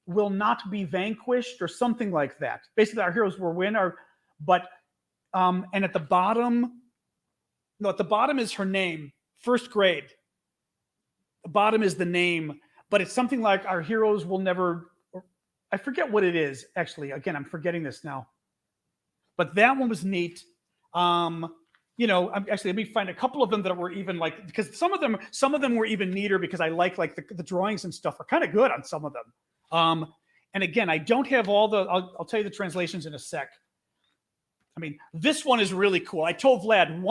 not be vanquished or something like that. Basically, our heroes will win. And at the bottom is her name, first grade. The bottom is the name, but it's something like our heroes will never. I forget what it is. Actually, again, I'm forgetting this now. But that one was neat. You know, actually, let me find a couple of them that were even like, because some of them were even neater because I like the drawings and stuff are kind of good on some of them. And again, I don't have all the, I'll tell you the translations in a sec. I mean, this one is really cool. I told Vlad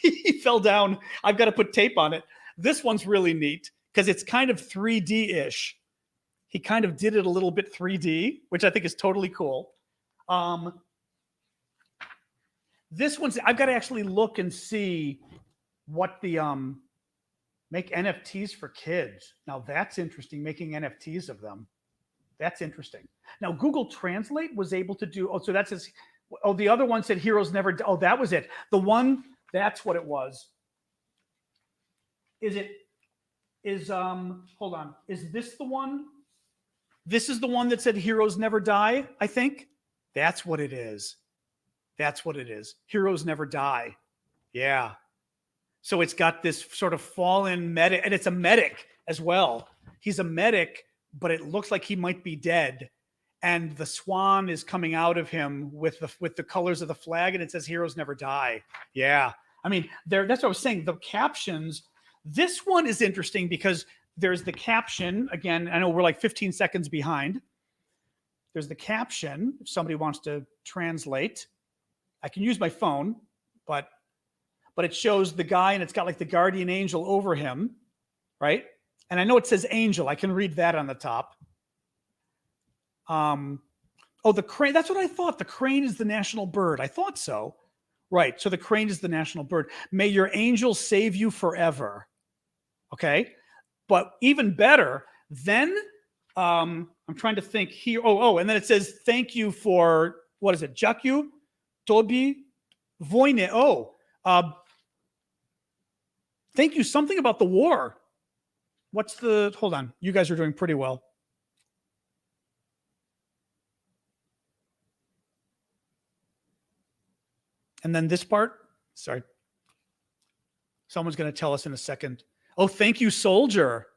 he fell down. I've got to put tape on it. This one's really neat because it's kind of 3D-ish. He kind of did it a little bit 3D, which I think is totally cool. This one's, I've got to actually look and see what the, make NFTs for kids. Now that's interesting, making NFTs of them. That's interesting. Now Google Translate was able to do, oh, so that says, oh, the other one said heroes never, oh, that was it. The one, that's what it was. Hold on, is this the one? This is the one that said heroes never die, I think. That's what it is. That's what it is. Heroes never die. Yeah. So it's got this sort of fallen medic, and it's a medic as well. He's a medic, but it looks like he might be dead. And the swan is coming out of him with the colors of the flag, and it says heroes never die. Yeah. I mean, that's what I was saying. The captions, this one is interesting because there's the caption. Again, I know we're like 15 seconds behind. There's the caption. If somebody wants to translate, I can use my phone, but it shows the guy and it's got like the guardian angel over him, right? And I know it says angel. I can read that on the top. Oh, the crane. That's what I thought. The crane is the national bird. I thought so. Right. So the crane is the national bird. May your angel save you forever. Okay. But even better, then I'm trying to think here. And then it says, thank you for, what is it? Jakyu, Tobi, Voine. Thank you. Something about the war. Hold on. You guys are doing pretty well. And then this part, sorry. Someone's going to tell us in a second. Oh, thank you, soldier.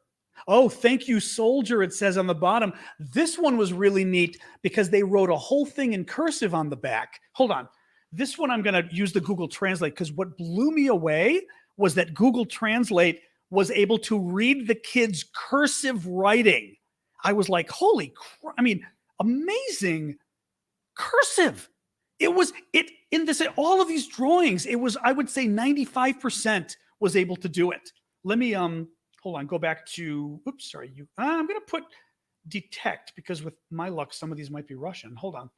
Oh, thank you, soldier, it says on the bottom. This one was really neat because they wrote a whole thing in cursive on the back. Hold on. This one I'm going to use the Google Translate because what blew me away was that Google Translate was able to read the kids' cursive writing. I was like, holy crap. I mean, amazing cursive. In all of these drawings, it was, I would say 95% was able to do it. Let me, hold on, go back to, oops, sorry. I'm going to put detect because with my luck, some of these might be Russian. Hold on.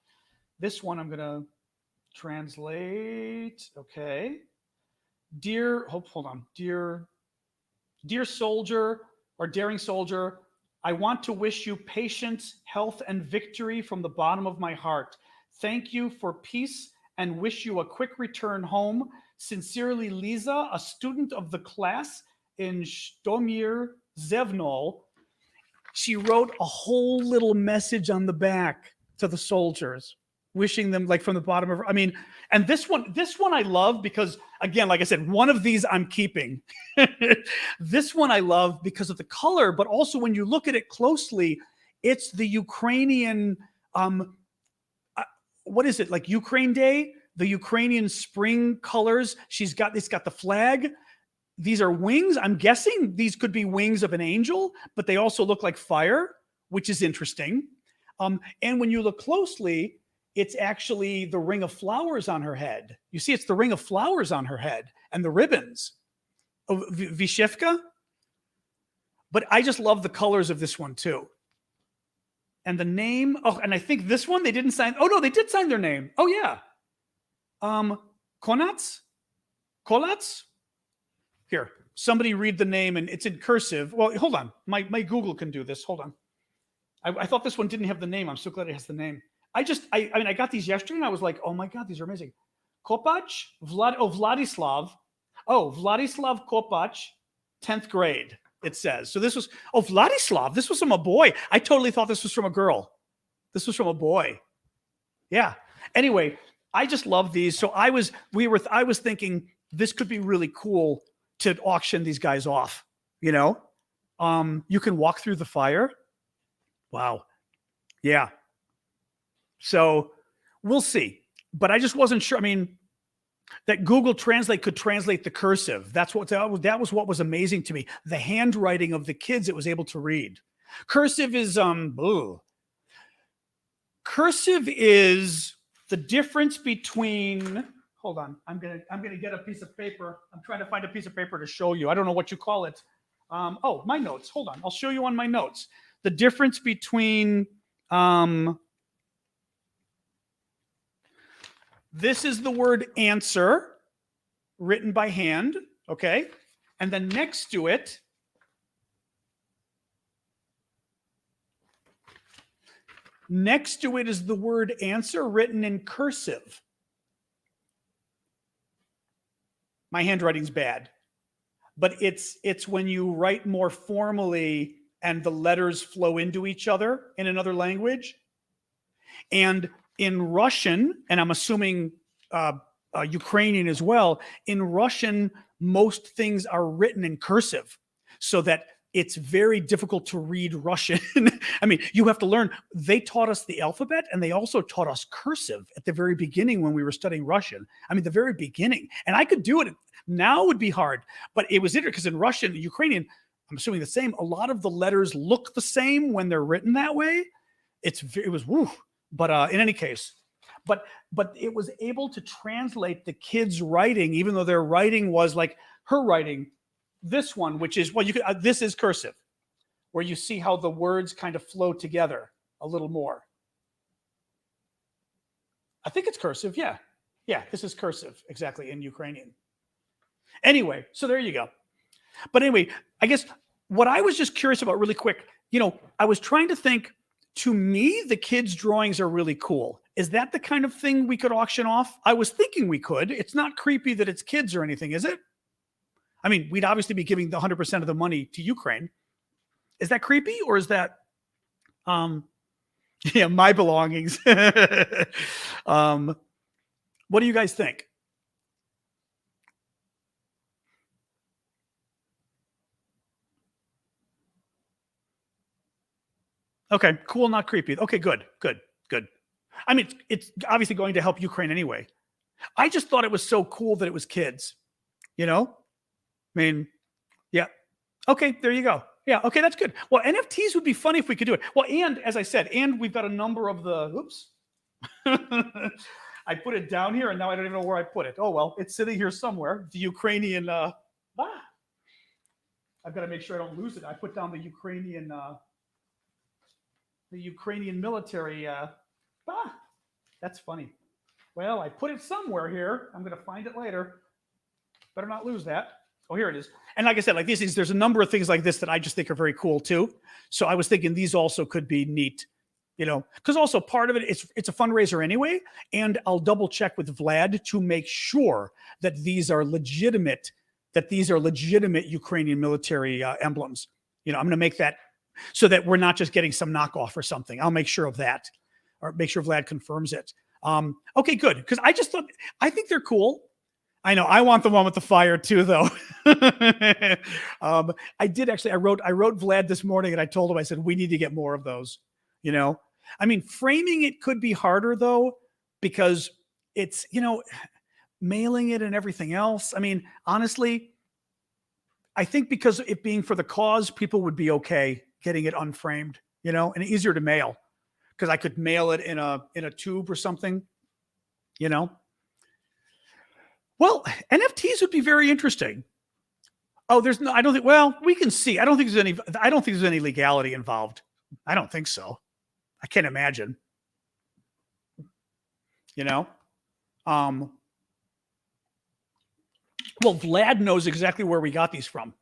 This one I'm going to translate. Okay. Hold on. Dear soldier or daring soldier, I want to wish you patience, health, and victory from the bottom of my heart. Thank you for peace and wish you a quick return home. Sincerely, Lisa, a student of the class in Stomir Zevnol. She wrote a whole little message on the back to the soldiers, wishing them like from the bottom of her. I mean, and this one I love because, again, like I said, one of these I'm keeping. This one I love because of the color, but also when you look at it closely, it's the Ukrainian, what is it, like Ukraine Day? The Ukrainian spring colors. It's got the flag. These are wings. I'm guessing these could be wings of an angel, but they also look like fire, which is interesting. And when you look closely, it's actually the ring of flowers on her head. You see, it's the ring of flowers on her head and the ribbons. Oh, Vishevka. But I just love the colors of this one too. And the name, and I think this one, they didn't sign. Oh, no, they did sign their name. Oh, yeah. Konats? Here, somebody read the name, and it's in cursive. Well, hold on. My Google can do this. Hold on. I thought this one didn't have the name. I'm so glad it has the name. I got these yesterday, and I was like, oh, my God, these are amazing. Kopach, Vladislav. Oh, Vladislav Kopach, 10th grade. It says. So this was, Vladislav, this was from a boy. I totally thought this was from a girl. This was from a boy. Yeah. Anyway, I just love these. So I was thinking this could be really cool to auction these guys off, you know? You can walk through the fire. Wow. Yeah. So we'll see. But I just wasn't sure. I mean, that Google Translate could translate the cursive. That was what was amazing to me. The handwriting of the kids it was able to read. Cursive is cursive is the difference between. Hold on, I'm gonna get a piece of paper. I'm trying to find a piece of paper to show you. I don't know what you call it. Oh, my notes. Hold on. I'll show you on my notes. The difference between this is the word answer written by hand, okay? And then next to it, is the word answer written in cursive. My handwriting's bad, but it's when you write more formally and the letters flow into each other in another language. And in Russian, and I'm assuming Ukrainian as well, in Russian, most things are written in cursive so that it's very difficult to read Russian. I mean, you have to learn. They taught us the alphabet and they also taught us cursive at the very beginning when we were studying Russian. I mean, the very beginning. And I could do it. Now would be hard, but it was interesting because in Russian, Ukrainian, I'm assuming the same. A lot of the letters look the same when they're written that way. It was woo. But in any case, but it was able to translate the kids' writing, even though their writing was like her writing. This one, which is, well, you could, this is cursive, where you see how the words kind of flow together a little more. I think it's cursive. Yeah. Yeah. This is cursive exactly in Ukrainian. Anyway, so there you go. But anyway, I guess what I was just curious about really quick, I was trying to think, to me, the kids' drawings are really cool. Is that the kind of thing we could auction off? I was thinking we could. It's not creepy that it's kids or anything, is it? I mean, we'd obviously be giving the 100% of the money to Ukraine. Is that creepy or is that, yeah, my belongings? What do you guys think? Okay, cool, not creepy. Okay, good. I mean, it's obviously going to help Ukraine anyway. I just thought it was so cool that it was kids, I mean, yeah. Okay, there you go. Yeah, okay, that's good. Well, NFTs would be funny if we could do it. Well, and as I said, and we've got a number of the, oops. I put it down here and now I don't even know where I put it. Oh, well, it's sitting here somewhere. The Ukrainian, I've got to make sure I don't lose it. I put down the Ukrainian military, that's funny. Well, I put it somewhere here. I'm going to find it later. Better not lose that. Oh, here it is. And like I said, like these things, there's a number of things like this that I just think are very cool too. So I was thinking these also could be neat, because also part of it, it's a fundraiser anyway. And I'll double check with Vlad to make sure that these are legitimate, Ukrainian military emblems. I'm going to make that so that we're not just getting some knockoff or something. I'll make sure of that, or make sure Vlad confirms it. Okay, good. Because I think they're cool. I know. I want the one with the fire too, though. I did actually. I wrote Vlad this morning, and I told him. I said we need to get more of those. I mean, framing it could be harder though, because it's mailing it and everything else. I mean, honestly, I think because it being for the cause, people would be okay getting it unframed, and easier to mail, because I could mail it in a tube or something, Well, NFTs would be very interesting. Oh, I don't think, well, we can see. I don't think there's any legality involved. I don't think so. I can't imagine. Well, Vlad knows exactly where we got these from.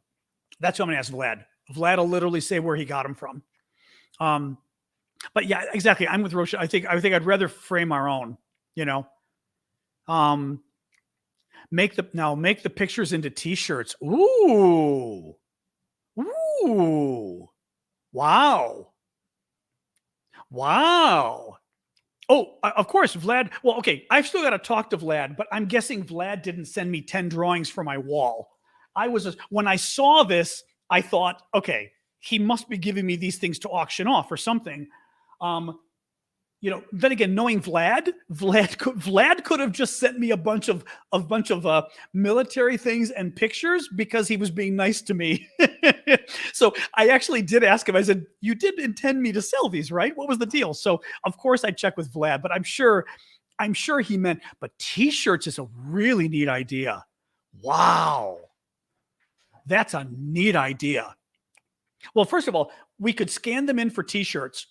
That's what I'm going to ask Vlad. Vlad will literally say where he got them from. But yeah, exactly. I'm with Rosha. I think I'd rather frame our own, Make the pictures into t-shirts. Ooh. Wow. Oh, of course, Vlad. Well, okay. I've still got to talk to Vlad, but I'm guessing Vlad didn't send me 10 drawings for my wall. When I saw this, I thought, okay, he must be giving me these things to auction off or something. Then again, knowing Vlad could have just sent me a bunch of military things and pictures because he was being nice to me. So I actually did ask him. I said, "You did intend me to sell these, right? What was the deal?" So of course I checked with Vlad, but I'm sure he meant. But t-shirts is a really neat idea. Wow, that's a neat idea. Well, first of all, we could scan them in for t-shirts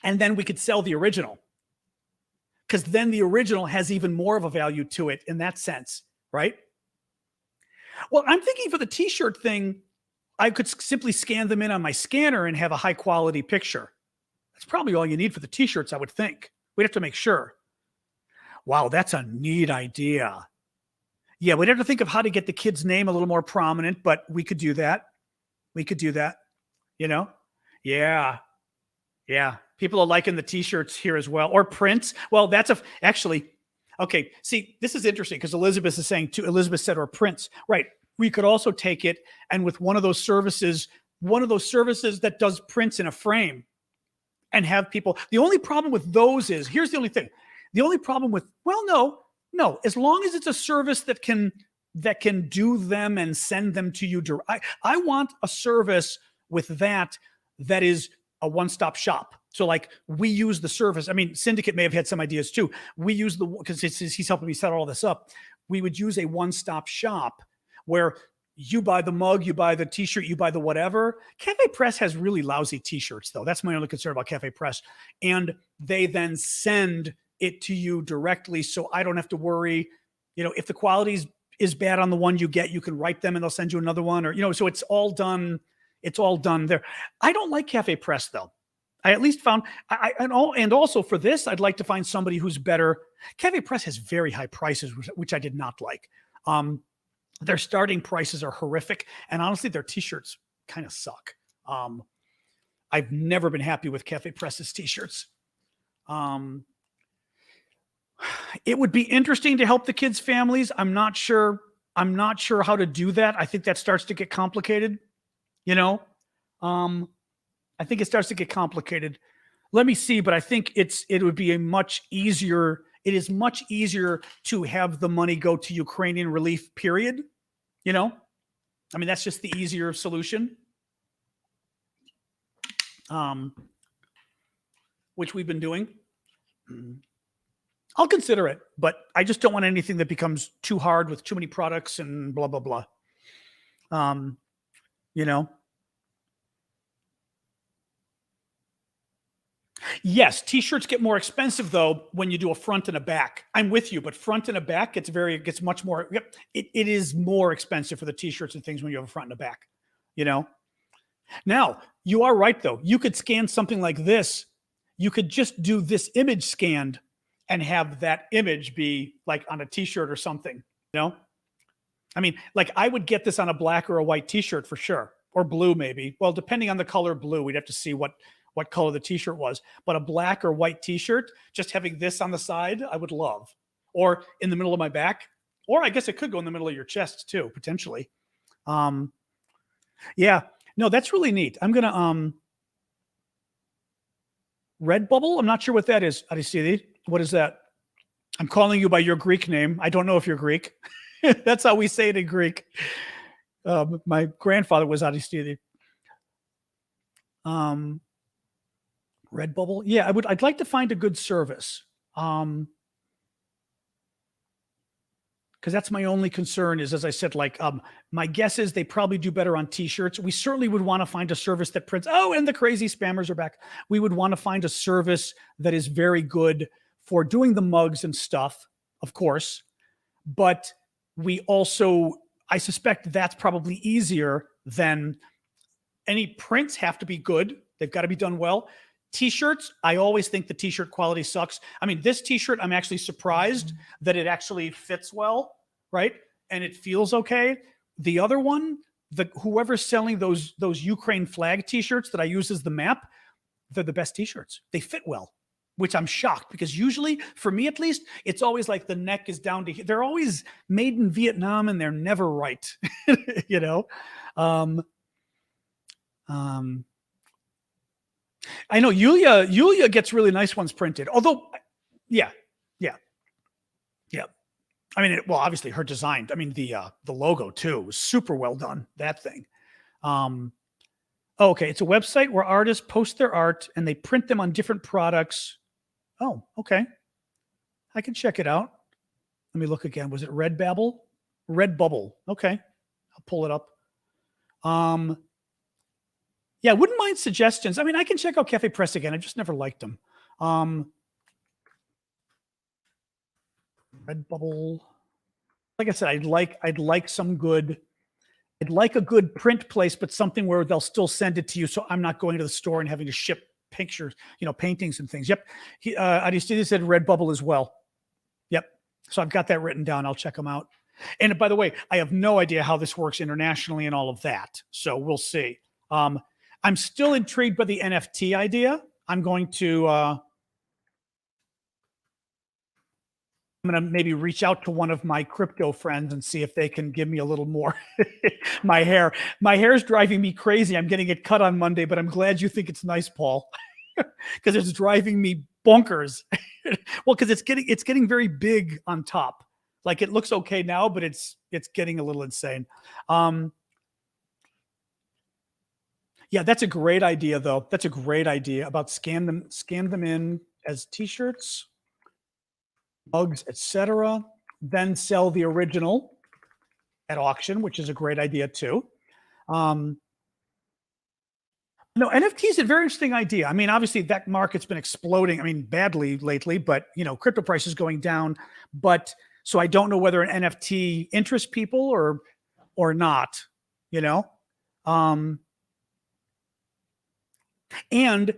and then we could sell the original because then the original has even more of a value to it in that sense, right? Well, I'm thinking for the t-shirt thing, I could simply scan them in on my scanner and have a high quality picture. That's probably all you need for the t-shirts, I would think. We'd have to make sure. Wow, that's a neat idea. Yeah, we'd have to think of how to get the kid's name a little more prominent, but we could do that. We could do that, you know? Yeah. Yeah. People are liking the t-shirts here as well, or prints. Well, actually, okay. See, this is interesting because Elizabeth said, or prints, right? We could also take it and with one of those services that does prints in a frame and have people. The only problem with those is here's the only thing. The only problem with, well, no, as long as it's a service that can do them and send them to you. I want a service with that is a one-stop shop. So like we use the service. I mean, Syndicate may have had some ideas too. We use because he's helping me set all this up. We would use a one-stop shop where you buy the mug, you buy the t-shirt, you buy the whatever. Cafe Press has really lousy t-shirts though. That's my only concern about Cafe Press. And they then send it to you directly. So I don't have to worry, if the quality is bad on the one you get, you can write them and they'll send you another one so it's all done. It's all done there. I don't like Cafe Press though. I at least found, and also for this, I'd like to find somebody who's better. Cafe Press has very high prices, which I did not like. Their starting prices are horrific. And honestly, their t-shirts kind of suck. I've never been happy with Cafe Press's t-shirts. It would be interesting to help the kids' families. I'm not sure how to do that. I think that starts to get complicated. I think it starts to get complicated. Let me see, but I think it would be it is much easier to have the money go to Ukrainian relief, period. I mean, that's just the easier solution. Which we've been doing. I'll consider it, but I just don't want anything that becomes too hard with too many products and blah, blah, blah. Yes, t-shirts get more expensive though when you do a front and a back. I'm with you, but front and a back gets much more. Yep, it is more expensive for the t-shirts and things when you have a front and a back. Now you are right though. You could scan something like this. You could just do this image scanned and have that image be like on a t-shirt or something. I mean, like I would get this on a black or a white t-shirt for sure, or blue maybe. Well, depending on the color blue, we'd have to see what color the t-shirt was, but a black or white t-shirt, just having this on the side, I would love, or in the middle of my back, or I guess it could go in the middle of your chest too, potentially. Yeah, no, that's really neat. I'm going to, Redbubble. I'm not sure what that is. Aristide. What is that? I'm calling you by your Greek name. I don't know if you're Greek. That's how we say it in Greek. My grandfather was Aristide. Redbubble. Yeah, I'd like to find a good service. Because that's my only concern is, as I said, like, my guess is they probably do better on t-shirts. We certainly would want to find a service that prints. Oh, and the crazy spammers are back. We would want to find a service that is very good for doing the mugs and stuff, of course. But I suspect that's probably easier than any prints have to be good. They've got to be done well. T-shirts, I always think the t-shirt quality sucks. I mean, this t-shirt, I'm actually surprised that it actually fits well, right? And it feels okay. The other one, whoever's selling those Ukraine flag t-shirts that I use as the map, they're the best t-shirts. They fit well, which I'm shocked because usually, for me at least, it's always like the neck is down to here. They're always made in Vietnam and they're never right, I know Yulia gets really nice ones printed. Although, yeah. I mean, obviously her design. I mean, the logo too was super well done. That thing. Okay, it's a website where artists post their art and they print them on different products. Oh, okay. I can check it out. Let me look again. Was it Redbubble? Redbubble. Okay, I'll pull it up. Yeah, wouldn't mind suggestions. I mean, I can check out Cafe Press again. I just never liked them. Um, Redbubble. Like I said, I'd like some good. I'd like a good print place, but something where they'll still send it to you, so I'm not going to the store and having to ship pictures, paintings and things. Yep. Aristides said Redbubble as well. Yep. So I've got that written down. I'll check them out. And by the way, I have no idea how this works internationally and all of that. So we'll see. I'm still intrigued by the NFT idea. I'm going to maybe reach out to one of my crypto friends and see if they can give me a little more. My hair's driving me crazy. I'm getting it cut on Monday, but I'm glad you think it's nice, Paul, because it's driving me bonkers. Well, because it's getting very big on top. Like it looks okay now, but it's getting a little insane. Yeah, that's a great idea, though. That's a great idea about scan them in as T-shirts, mugs, etc. Then sell the original at auction, which is a great idea too. Um, no, NFT is a very interesting idea. I mean, obviously that market's been exploding. I mean, badly lately, but crypto prices going down. But so I don't know whether an NFT interests people or not. You know, um, and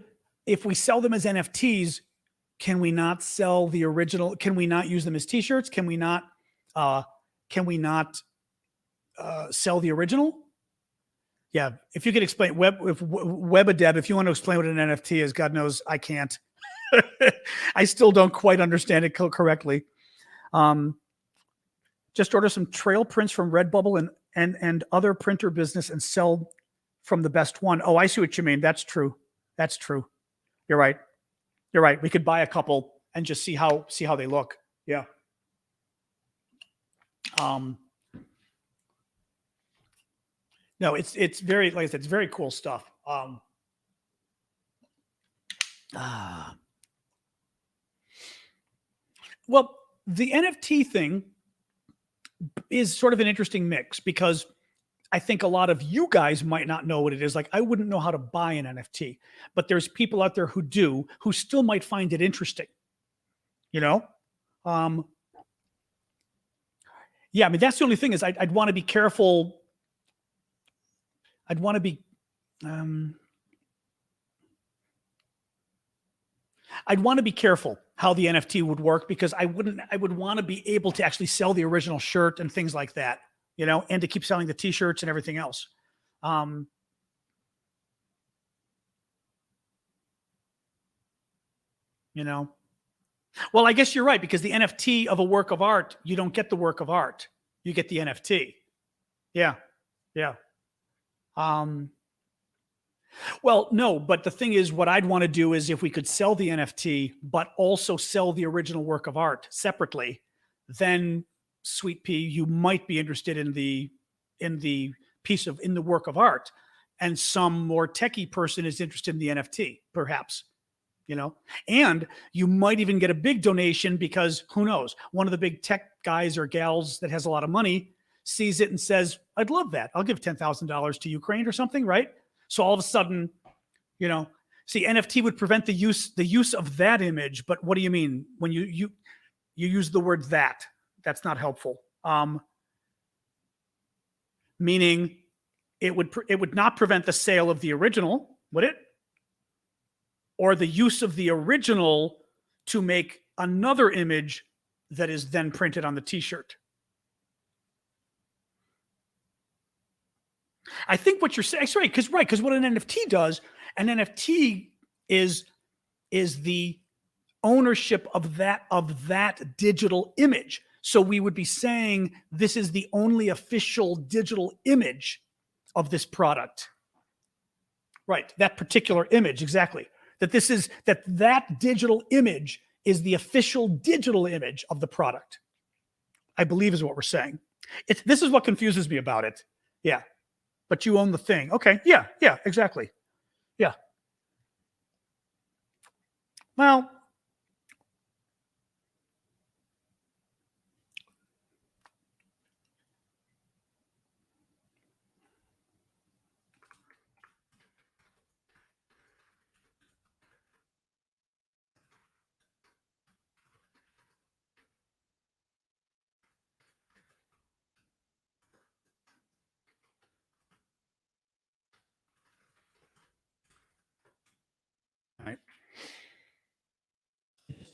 if we sell them as NFTs, can we not sell the original? Can we not use them as T-shirts? Can we not? Uh, can we not sell the original? Yeah, if you could explain Webadeb, if you want to explain what an NFT is, God knows I can't. I still don't quite understand it correctly. Just order some trail prints from Redbubble and other printer business and sell from the best one. Oh, I see what you mean. That's true. That's true. You're right. You're right. We could buy a couple and just see how they look. Yeah. No, it's very, like I said, it's very cool stuff. Well, the NFT thing is sort of an interesting mix because I think a lot of you guys might not know what it is. Like, I wouldn't know how to buy an NFT, but there's people out there who do, who still might find it interesting. You know, um, yeah. I mean, that's the only thing is I'd want to be careful. I'd want to be. I'd want to be careful how the NFT would work because I would want to be able to actually sell the original shirt and things like that, and to keep selling the T-shirts and everything else. Um, you know, well, I guess you're right because the NFT of a work of art, you don't get the work of art, you get the NFT. Yeah, yeah. Um, well, no, but the thing is, what I'd want to do is if we could sell the NFT, but also sell the original work of art separately, then Sweet Pea, you might be interested in the in the work of art, and some more techie person is interested in the NFT, perhaps. And you might even get a big donation because who knows? One of the big tech guys or gals that has a lot of money sees it and says, "I'd love that. I'll give $10,000 to Ukraine or something," right? So all of a sudden, see, NFT would prevent the use of that image. But what do you mean when you use the word that? That's not helpful. Meaning, it would not prevent the sale of the original, would it? Or the use of the original to make another image that is then printed on the T-shirt. I think what you're saying, right? Because what an NFT does, an NFT is the ownership of that digital image. So we would be saying this is the only official digital image of this product. Right, that particular image, exactly. That digital image is the official digital image of the product. I believe is what we're saying. This is what confuses me about it. Yeah. But you own the thing. Okay. Yeah. Yeah. Exactly. Yeah. Well,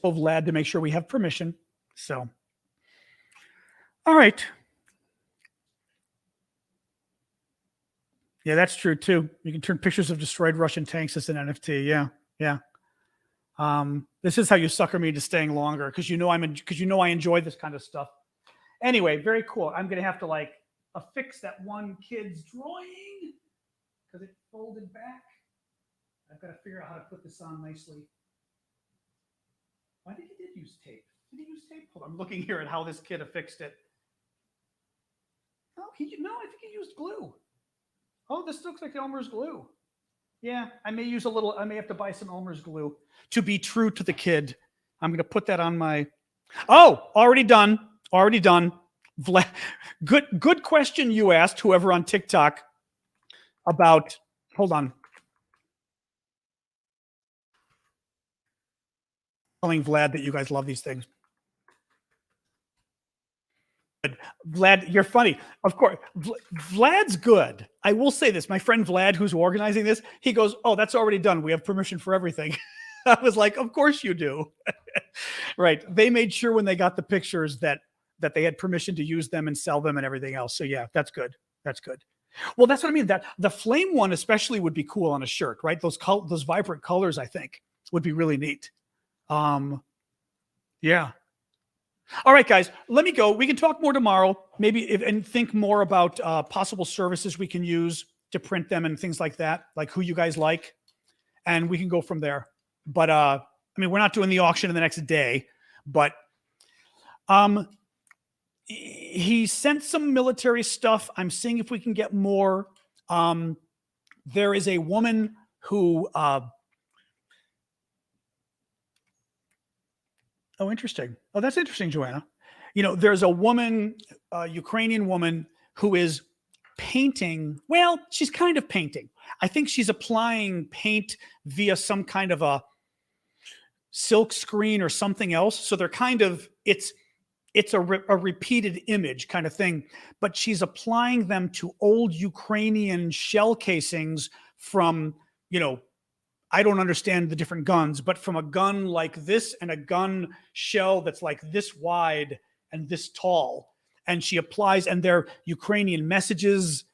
Of Vlad to make sure we have permission. So, all right. Yeah, that's true too. You can turn pictures of destroyed Russian tanks as an NFT. Yeah, yeah. This is how you sucker me to staying longer because because you know I enjoy this kind of stuff. Anyway, very cool. I'm gonna have to like affix that one kid's drawing because it folded back. I've got to figure out how to put this on nicely. I think he did use tape. Did he use tape? Hold on, I'm looking here at how this kid affixed it. No, I think he used glue. Oh, this looks like Elmer's glue. Yeah, I may have to buy some Elmer's glue to be true to the kid. I'm going to put that on my, already done. Already done. Good question you asked, whoever on TikTok, about, hold on. Telling Vlad that you guys love these things. Vlad, you're funny. Of course, Vlad's good. I will say this. My friend Vlad, who's organizing this, he goes, "Oh, that's already done. We have permission for everything." I was like, "Of course you do." Right. They made sure when they got the pictures that they had permission to use them and sell them and everything else. So yeah, that's good. That's good. Well, that's what I mean. That the flame one especially would be cool on a shirt, right? Those vibrant colors, I think, would be really neat. Yeah. All right, guys, let me go. We can talk more tomorrow, maybe, and think more about possible services we can use to print them and things like that, like who you guys like, and we can go from there. But I mean, we're not doing the auction in the next day, but he sent some military stuff. I'm seeing if we can get more. There is a woman who. Oh, interesting. Oh, that's interesting, Joanna. There's a woman, a Ukrainian woman, who is painting. Well, she's kind of painting. I think she's applying paint via some kind of a silk screen or something else. So they're kind of, it's a repeated image kind of thing, but she's applying them to old Ukrainian shell casings from, I don't understand the different guns, but from a gun like this and a gun shell that's like this wide and this tall. And she applies, and they're Ukrainian messages,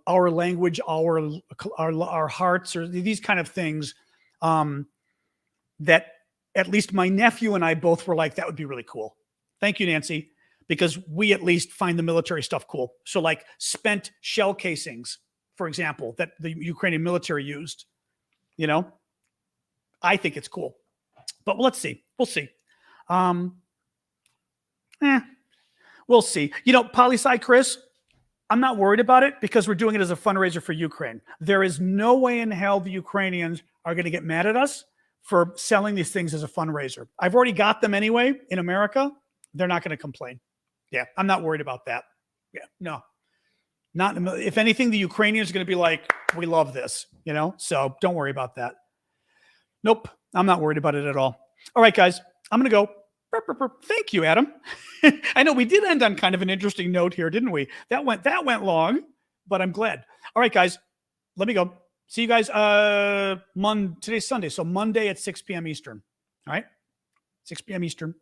our language, our hearts, or these kind of things, that at least my nephew and I both were like, that would be really cool. Thank you, Nancy, because we at least find the military stuff cool. So like spent shell casings, for example, that the Ukrainian military used. I think it's cool, but let's see. We'll see. We'll see. Poli-sci Chris, I'm not worried about it because we're doing it as a fundraiser for Ukraine. There is no way in hell the Ukrainians are going to get mad at us for selling these things as a fundraiser. I've already got them anyway in America. They're not going to complain. Yeah, I'm not worried about that. Yeah, no. Not, if anything, the Ukrainians are going to be like, we love this, so don't worry about that. Nope, I'm not worried about it at all. All right, guys, I'm going to go. Thank you, Adam. I know we did end on kind of an interesting note here, didn't we? That went long, but I'm glad. All right, guys, let me go. See you guys today's Sunday, so Monday at 6 p.m. Eastern. All right, 6 p.m. Eastern.